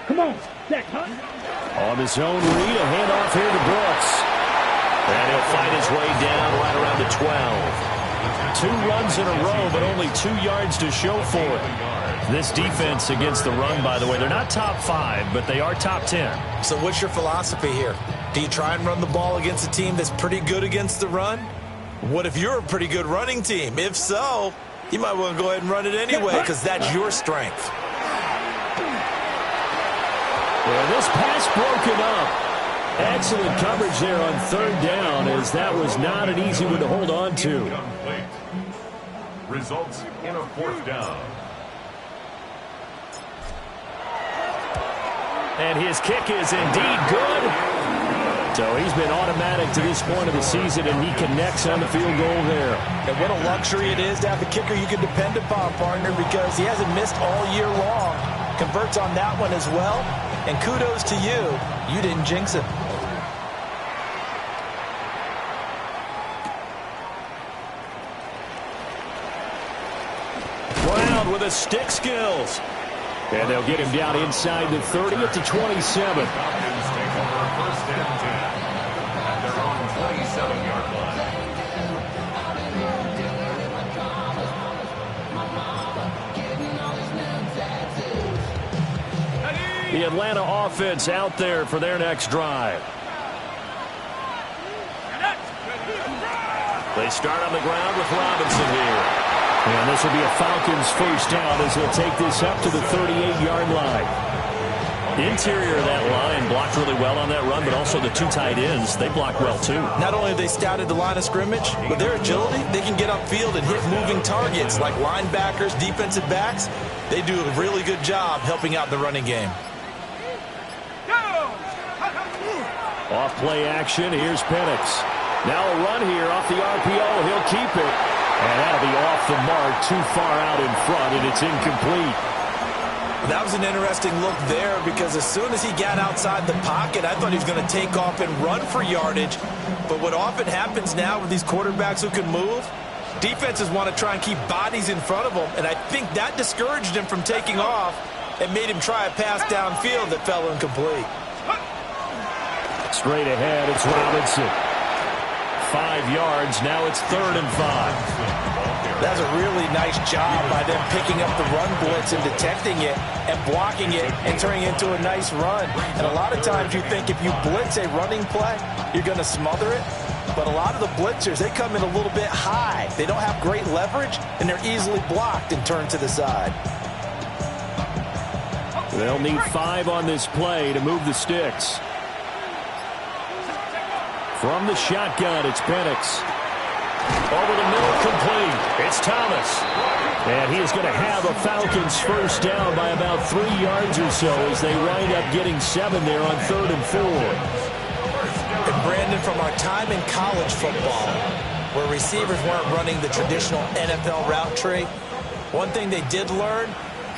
Come on, Zach, huh? On his own read, a handoff here to Brooks. And he'll fight his way down right around the 12. 2 runs in a row, but only 2 yards to show for it. This defense against the run, by the way, they're not top 5, but they are top 10. So what's your philosophy here? Do you try and run the ball against a team that's pretty good against the run? What if you're a pretty good running team? If so, you might want to go ahead and run it anyway because that's your strength. Well, this pass broken up. Excellent coverage there on 3rd down, as that was not an easy one to hold on to. Results in a 4th down. And his kick is indeed good. So he's been automatic to this point of the season, and he connects on the field goal there. And what a luxury it is to have a kicker you can depend upon, partner, because he hasn't missed all year long. Converts on that one as well. And kudos to you. You didn't jinx it. Brown with his stick skills. And they'll get him down inside the 30 at the 27. Falcons take over 1st and 10 at their own 27-yard line. The Atlanta offense out there for their next drive. They start on the ground with Robinson here. And this will be a Falcons first down as they'll take this up to the 38-yard line. Interior of that line blocked really well on that run, but also the 2 tight ends, they blocked well too. Not only have they scouted the line of scrimmage, with their agility, they can get upfield and hit moving targets like linebackers, defensive backs. They do a really good job helping out the running game. Off play action, here's Penix. Now a run here off the RPO, he'll keep it. And that'll be off the mark, too far out in front, and it's incomplete. That was an interesting look there because as soon as he got outside the pocket, I thought he was going to take off and run for yardage. But what often happens now with these quarterbacks who can move, defenses want to try and keep bodies in front of them, and I think that discouraged him from taking off and made him try a pass downfield that fell incomplete. Straight ahead, it's Robinson. 5 yards, now it's 3rd and 5. That's a really nice job by them picking up the run blitz and detecting it and blocking it and turning it into a nice run. And a lot of times you think if you blitz a running play, you're going to smother it. But a lot of the blitzers, they come in a little bit high. They don't have great leverage, and they're easily blocked and turned to the side. They'll need 5 on this play to move the sticks. From the shotgun, it's Penix. Over the middle, complete. It's Thomas. And he is going to have a Falcons first down by about 3 yards or so as they wind up getting 7 there on 3rd and 4. And Brandon, from our time in college football, where receivers weren't running the traditional NFL route tree, one thing they did learn,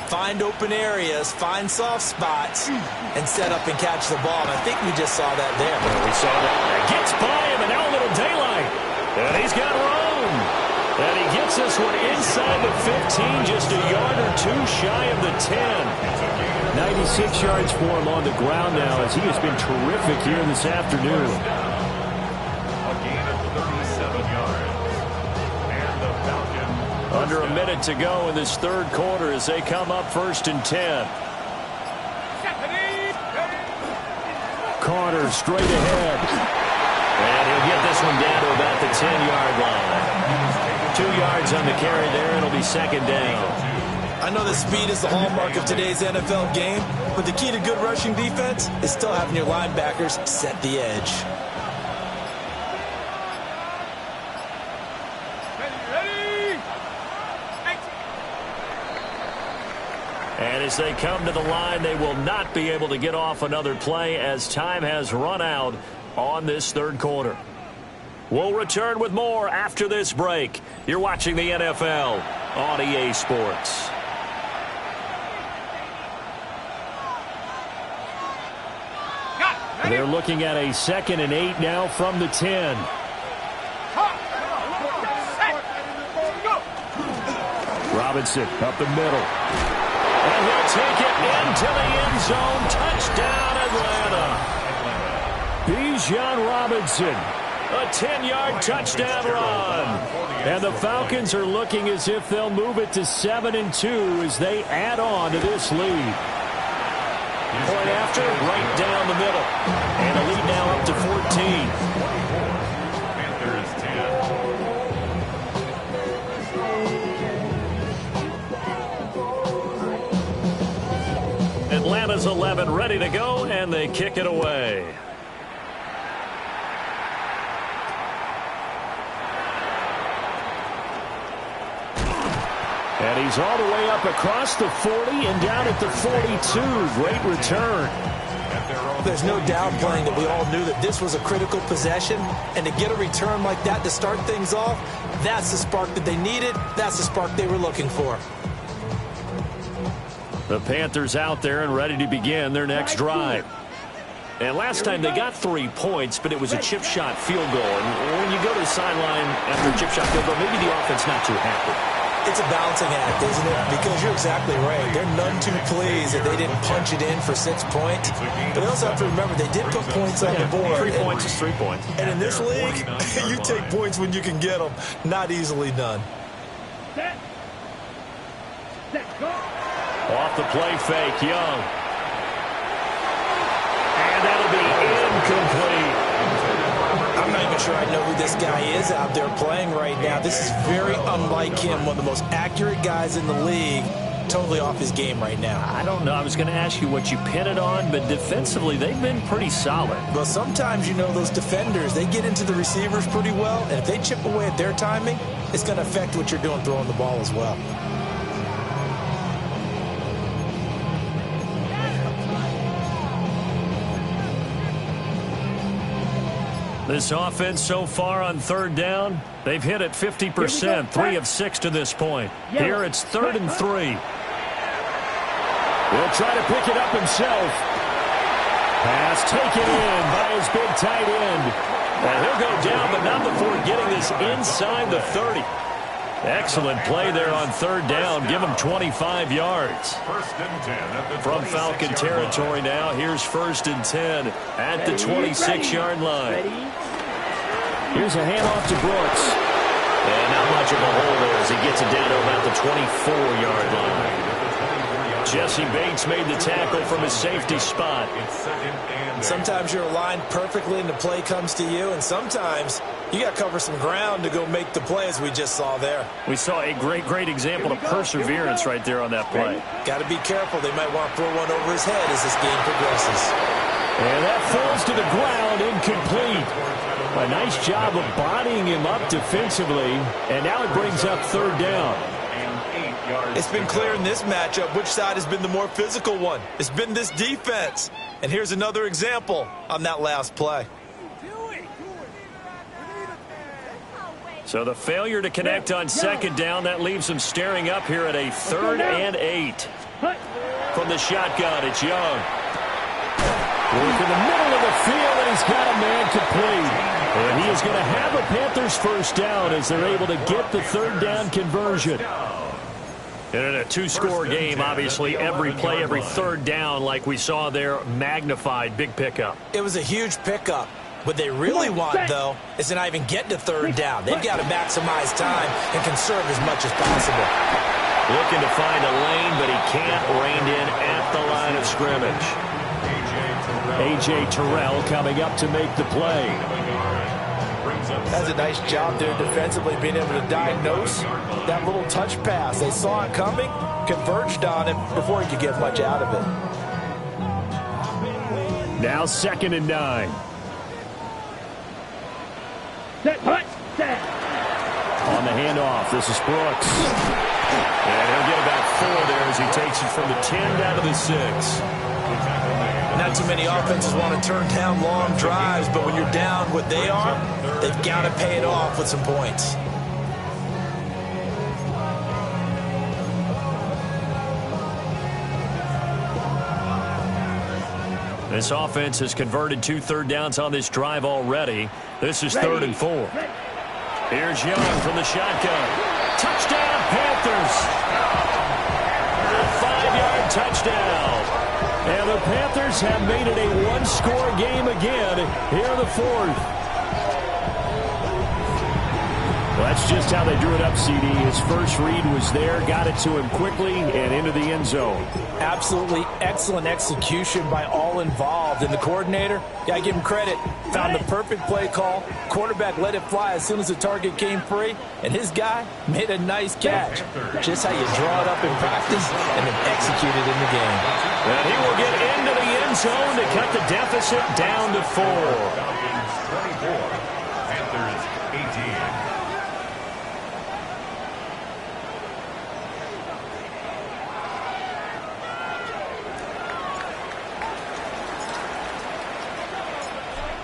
find open areas, find soft spots, and set up and catch the ball. And I think we just saw that there. We saw that. Gets by him, and now a little daylight. And he's got room. And he gets this one inside the 15, just a yard or 2 shy of the 10. 96 yards for him on the ground now, as he has been terrific here this afternoon. A gain of 37 yards. And the Falcons. Under a minute to go in this 3rd quarter as they come up 1st and 10. Carter straight ahead. And he'll get this one down to about the 10-yard line. 2 yards on the carry there. It'll be 2nd down. I know that speed is the hallmark of today's NFL game, but the key to good rushing defense is still having your linebackers set the edge. And as they come to the line, they will not be able to get off another play as time has run out on this 3rd quarter. We'll return with more after this break. You're watching the NFL on EA Sports. They're looking at a 2nd and 8 now from the 10. Robinson up the middle. And he'll take it into the end zone. Touchdown, Atlanta. Bijan Robinson. A 10-yard touchdown run. And the Falcons are looking as if they'll move it to 7-2 as they add on to this lead. Point after, right down the middle. And a lead now up to 14. Panthers 10. Atlanta's 11 ready to go, and they kick it away. And he's all the way up across the 40 and down at the 42. Great return. There's no doubt, Blaine, that we all knew that this was a critical possession. And to get a return like that to start things off, that's the spark that they needed. That's the spark they were looking for. The Panthers out there and ready to begin their next drive. And last time they got 3 points, but it was a chip shot field goal. And when you go to the sideline after a chip shot field goal, maybe the offense not too happy. It's a balancing act, isn't it? Because you're exactly right. They're none too pleased that they didn't punch it in for 6 points. But they also have to remember they did put points on the board. 3 points is 3 points. And in this league, you take points when you can get them. Not easily done. Off the play fake, Young. And that'll be incomplete. I'm not even sure I know who this guy is out there playing right now. This is very unlike him, one of the most accurate guys in the league. Totally off his game right now. I don't know. I was going to ask you what you pin it on, but defensively, they've been pretty solid. Well, sometimes, you know, those defenders, they get into the receivers pretty well, and if they chip away at their timing, it's going to affect what you're doing throwing the ball as well. This offense so far on 3rd down, they've hit it 50%, 3 of 6 to this point. Here it's 3rd and 3. He'll try to pick it up himself. Pass taken in by his big tight end. And he'll go down, but not before getting this inside the 30. Excellent play there on 3rd down. Give him 25 yards. From Falcon territory now, here's 1st and 10 at the 26-yard line. Here's a handoff to Brooks. And not much of a hole there as he gets it down to about the 24-yard line. Jesse Bates made the tackle from his safety spot. Sometimes you're aligned perfectly and the play comes to you, and sometimes you got to cover some ground to go make the play, as we just saw there. We saw a great example of perseverance right there on that play. Got to be careful. They might want to throw one over his head as this game progresses. And that falls to the ground, incomplete. A nice job of bodying him up defensively, and now it brings up 3rd down. It's been clear in this matchup which side has been the more physical one. It's been this defense. And here's another example on that last play. So the failure to connect on 2nd down, that leaves them staring up here at a 3rd and 8. From the shotgun, it's Young. Work in the middle of the field, and he's got a man complete. And he is going to have a Panthers 1st down as they're able to get the 3rd down conversion. And in a 2-score game, obviously, every play, every 3rd down, like we saw there, magnified. Big pickup. It was a huge pickup. What they really want, though, is to not even get to 3rd down. They've got to maximize time and conserve as much as possible. Looking to find a lane, but he can't. Reined in at the line of scrimmage. A.J. Terrell coming up to make the play. That's a nice job there defensively, being able to diagnose that little touch pass. They saw it coming, converged on it before he could get much out of it. Now 2nd and 9. On the handoff, this is Brooks. And he'll get about 4 there as he takes it from the 10 down to the 6. Not too many offenses want to turn down long drives, but when you're down what they are, they've got to pay it off with some points. This offense has converted 2 third downs on this drive already. This is 3rd and 4. Here's Young from the shotgun. Touchdown, Panthers. A 5-yard touchdown. And the Panthers have made it a one-score game again here in the 4th. Well, that's just how they drew it up, CD. His first read was there, got it to him quickly, and into the end zone. Absolutely excellent execution by all involved. And the coordinator, got to give him credit, found the perfect play call. Quarterback let it fly as soon as the target came free, and his guy made a nice catch. Just how you draw it up in practice and then execute it in the game. And he will get into the end zone to cut the deficit down to 4. Falcons 24, Panthers 18.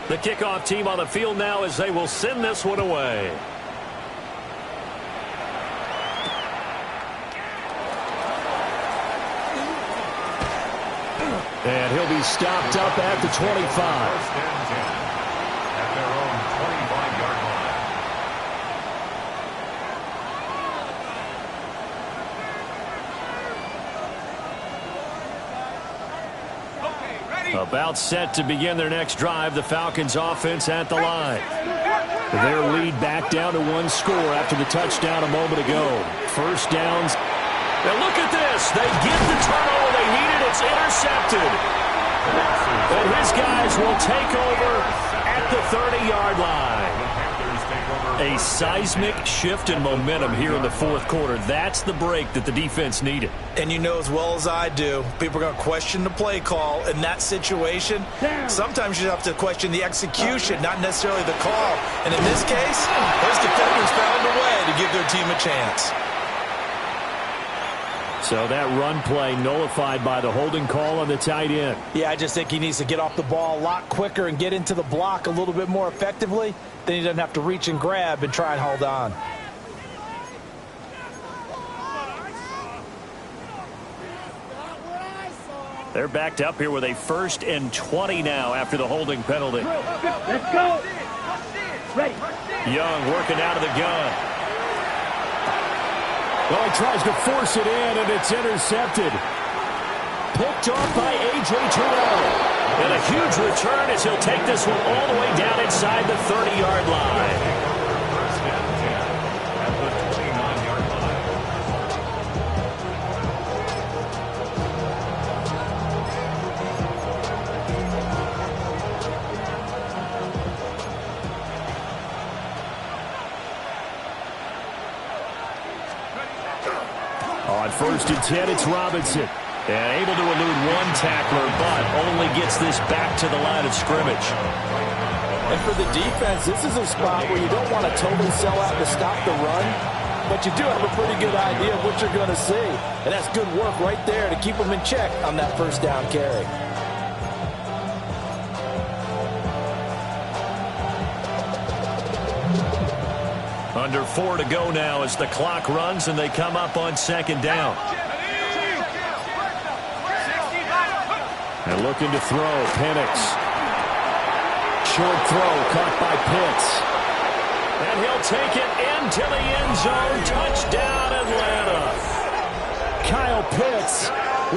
The kickoff team on the field now as they will send this one away. And he'll be stopped up at the 25. First and 10 at their own 25-yard line. About set to begin their next drive, the Falcons offense at the line. Their lead back down to 1 score after the touchdown a moment ago. First downs. And look at this. They get the turnover they needed. It's intercepted. And his guys will take over at the 30-yard line. A seismic shift in momentum here in the 4th quarter. That's the break that the defense needed. And you know as well as I do, people are going to question the play call in that situation. Sometimes you have to question the execution, not necessarily the call. And in this case, those defenders found a way to give their team a chance. So that run play nullified by the holding call on the tight end. Yeah, I just think he needs to get off the ball a lot quicker and get into the block a little bit more effectively. Then he doesn't have to reach and grab and try and hold on. They're backed up here with a 1st and 20 now after the holding penalty. Let's go. Ready. Young working out of the gun. Well, he tries to force it in, and it's intercepted. Picked off by A.J. Terrell. And a huge return as he'll take this one all the way down inside the 30-yard line. First and 10 at the 29-yard line. On 1st and 10, it's Robinson. And able to elude 1 tackler, but only gets this back to the line of scrimmage. And for the defense, this is a spot where you don't want to totally sell out to stop the run, but you do have a pretty good idea of what you're going to see. And that's good work right there to keep them in check on that 1st down carry. Under 4 to go now as the clock runs and they come up on 2nd down. And looking to throw, Penix. Short throw caught by Pitts. And he'll take it into the end zone. Touchdown, Atlanta. Kyle Pitts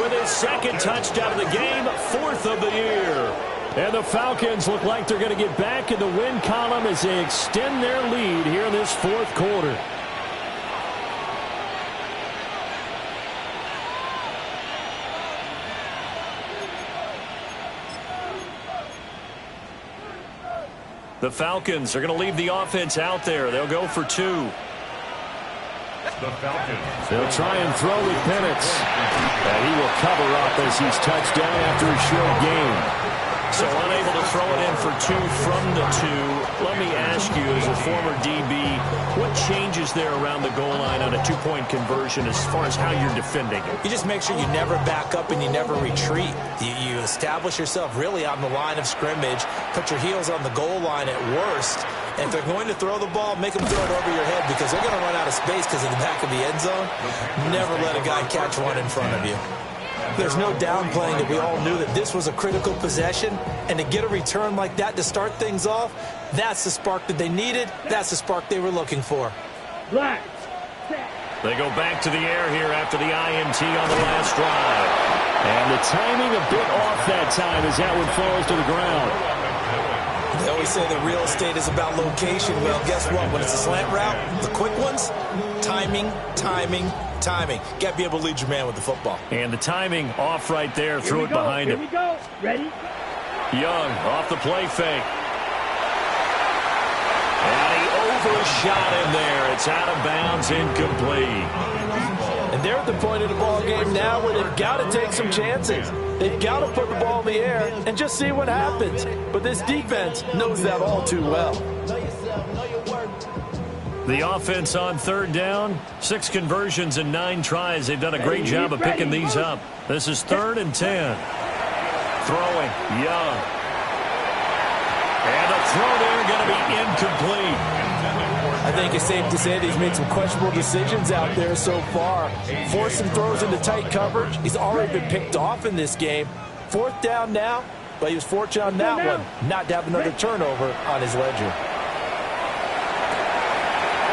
with his 2nd touchdown of the game, 4th of the year. And the Falcons look like they're going to get back in the win column as they extend their lead here in this 4th quarter. The Falcons are going to leave the offense out there. They'll go for 2. The Falcons. They'll try and throw with Penix. And he will cover up as he's touched down after a short game. So unable to throw it in for 2 from the 2. Let me ask you, as a former DB, what changes there around the goal line on a 2-point conversion as far as how you're defending it? You just make sure you never back up and you never retreat. You establish yourself really on the line of scrimmage, put your heels on the goal line at worst, and if they're going to throw the ball, make them throw it over your head because they're going to run out of space because of the back of the end zone. Never let a guy catch one in front of you. There's no downplaying it. We all knew that this was a critical possession, and to get a return like that to start things off, that's the spark that they needed. That's the spark they were looking for. They go back to the air here after the INT on the last drive. And the timing a bit off that time as that one falls to the ground. They always say the real estate is about location. Well, guess what? When it's a slant route, the quick ones, timing, timing, timing. Got to be able to lead your man with the football. And the timing off right there. Threw it behind him. Here we go. Ready? Young off the play fake. And he overshot him there. It's out of bounds, incomplete. And they're at the point of the ball game now where they've got to take some chances. They've got to put the ball in the air and just see what happens. But this defense knows that all too well. The offense on third down, 6 conversions and 9 tries. They've done a great job of picking these up. This is 3rd and 10. Throwing, Young. And the throw there going to be incomplete. I think it's safe to say that he's made some questionable decisions out there so far. Forced some throws into tight coverage. He's already been picked off in this game. 4th down now, but he was fortunate on that one not to have another turnover on his ledger.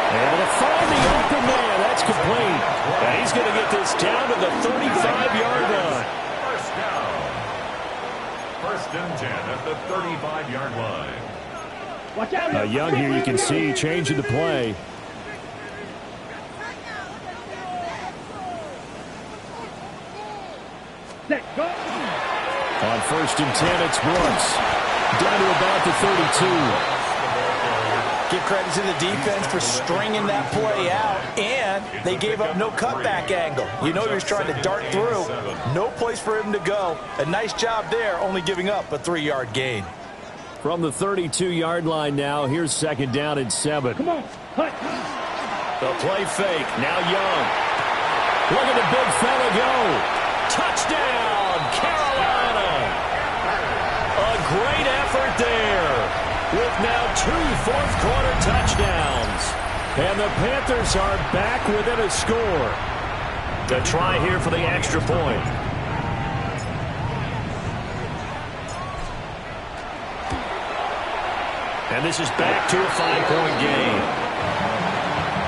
Able to find the open man. That's complete. And he's going to get this down to the 35-yard line. First down. 1st and 10 at the 35-yard line. Watch out. Young here, you can see, changing the play. Set, go. On 1st and 10, it's Brooks. Down to about the 32. Give credit to the defense for stringing that play out, and they gave up no cutback angle. You know he was trying to dart through. No place for him to go. A nice job there, only giving up a 3-yard gain. From the 32-yard line now, here's 2nd down and 7. Come on. Hut. The play fake. Now Young. Look at the big fella go. Touchdown, Carolina. A great effort there with now 2 fourth-quarter touchdowns. And the Panthers are back within a score. A try here for the extra point. And this is back to a 5-point game.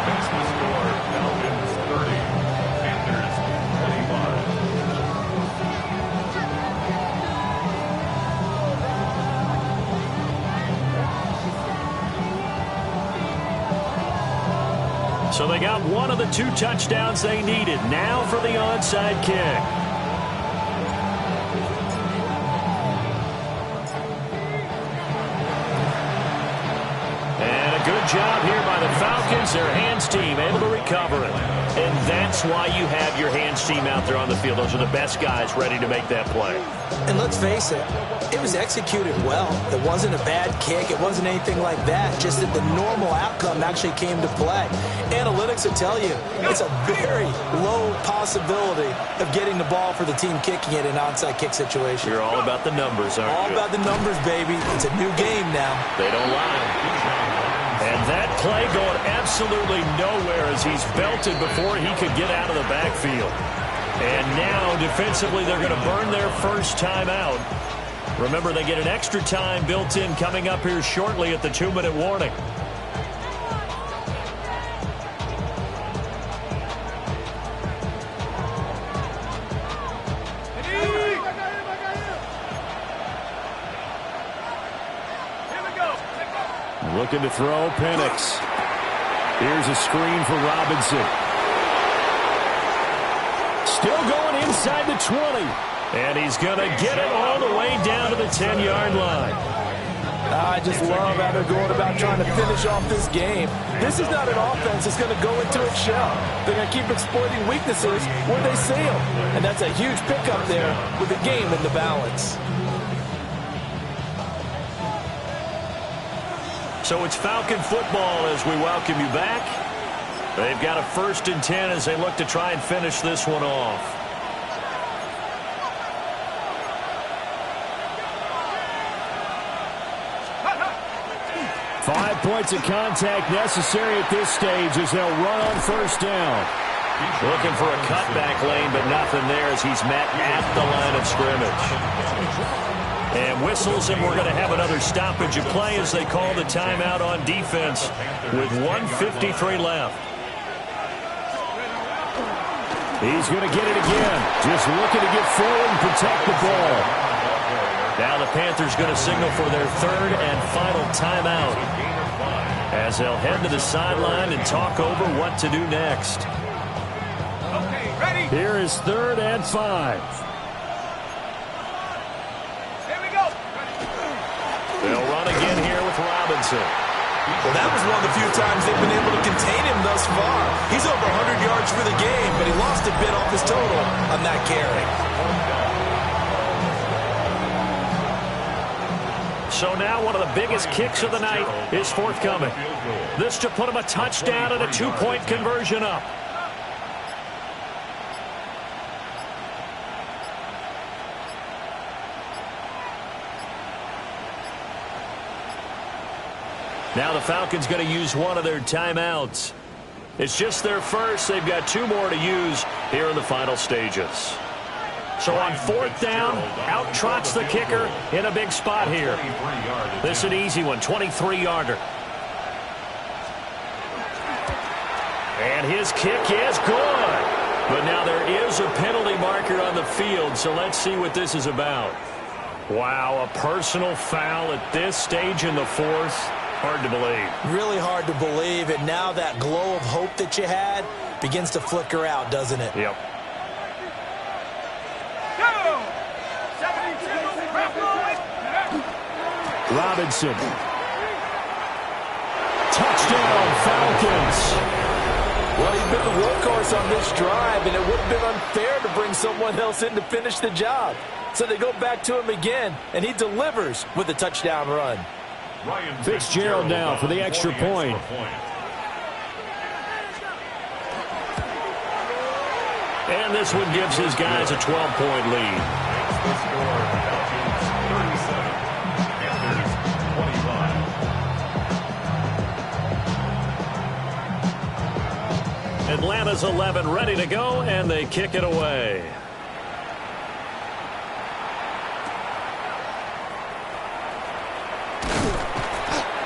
That's the score. Falcons 30, Panthers 25. So they got one of the 2 touchdowns they needed. Now for the onside kick. Good job here by the Falcons. Their hands team able to recover it. And that's why you have your hands team out there on the field. Those are the best guys ready to make that play. And let's face it, it was executed well. It wasn't a bad kick. It wasn't anything like that. Just that the normal outcome actually came to play. Analytics will tell you it's a very low possibility of getting the ball for the team kicking it in an onside kick situation. You're all about the numbers, aren't you? All about the numbers, baby. It's a new game now. They don't lie. And that play going absolutely nowhere as he's belted before he could get out of the backfield. And now, defensively, they're going to burn their first time out. Remember, they get an extra time built in coming up here shortly at the 2-minute warning. Looking to throw, Penix. Here's a screen for Robinson. Still going inside the 20. And he's going to get it all the way down to the 10-yard line. I just love how they're going about trying to finish off this game. This is not an offense that's going to go into its shell. They're going to keep exploiting weaknesses where they see them. And that's a huge pickup there with the game in the balance. So it's Falcon football as we welcome you back. They've got a 1st and 10 as they look to try and finish this one off. Five points of contact necessary at this stage as they'll run on 1st down. Looking for a cutback lane, but nothing there as he's met at the line of scrimmage. And whistles, and we're going to have another stoppage of play as they call the timeout on defense with 1:53 left. He's going to get it again. Just looking to get forward and protect the ball. Now the Panthers going to signal for their third and final timeout as they'll head to the sideline and talk over what to do next. Okay, ready? Here is 3rd and 5. Here we go. They'll run again here with Robinson. Well, that was one of the few times they've been able to contain him thus far. He's over 100 yards for the game, but he lost a bit off his total on that carry. So now one of the biggest kicks of the night is forthcoming. This to put him a touchdown and a 2-point conversion up. Now the Falcons going to use one of their timeouts. It's just their first. They've got 2 more to use here in the final stages. So on 4th down, out trots the kicker in a big spot here. This is an easy one, 23-yarder. And his kick is good. But now there is a penalty marker on the field, so let's see what this is about. Wow, a personal foul at this stage in the 4th. Hard to believe. Really hard to believe, and now that glow of hope that you had begins to flicker out, doesn't it? Yep. Robinson. Touchdown, Falcons. Well, he's been the workhorse on this drive, and it would have been unfair to bring someone else in to finish the job. So they go back to him again, and he delivers with a touchdown run. Fitzgerald now for the extra point. And this one gives his guys a 12-point lead. Atlanta's 11 ready to go, and they kick it away.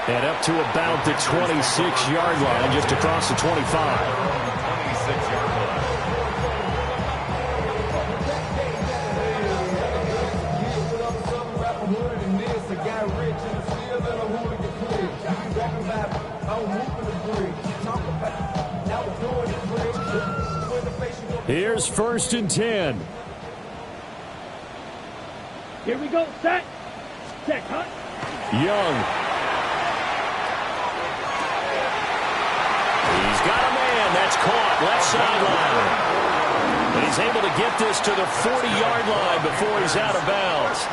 And up to about the 26-yard line, just across the 25. 26-yard line. Here's 1st and 10. Here we go. Set. Set. Cut. Young. He's got a man. That's caught. Left sideline. And he's able to get this to the 40-yard line before he's out of bounds.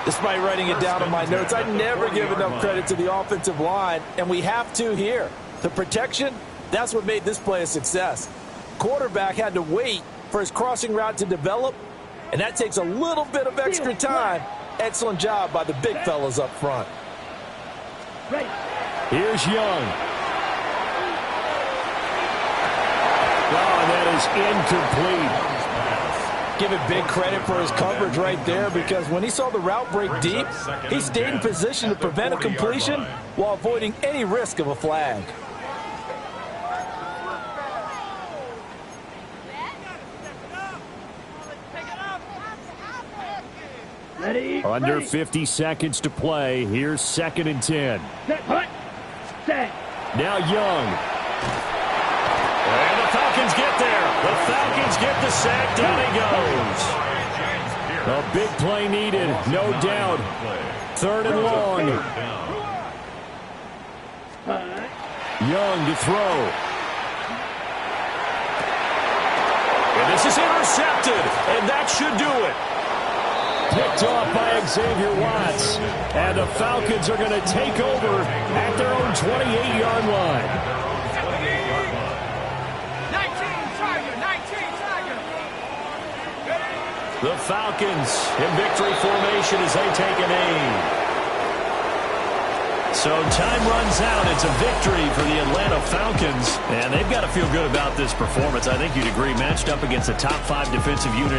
Despite writing it down on my notes, I never give enough credit to the offensive line, and we have to here. The protection, that's what made this play a success. Quarterback had to wait for his crossing route to develop, and that takes a little bit of extra time. Excellent job by the big fellas up front. Here's Young. Oh, and that is incomplete. Give it big credit for his coverage right there, because when he saw the route break deep, he stayed in position to prevent a completion while avoiding any risk of a flag. Under 50 seconds to play. Here's 2nd and 10. Now Young. And the Falcons get there. The Falcons get the sack. Down he goes. A big play needed, no doubt. 3rd and long. Young to throw. And this is intercepted. And that should do it. Picked off by Xavier Watts. And the Falcons are going to take over at their own 28-yard line. 19 Tiger. The Falcons in victory formation as they take an aim. So time runs out. It's a victory for the Atlanta Falcons. And they've got to feel good about this performance. I think you'd agree, matched up against a top 5 defensive unit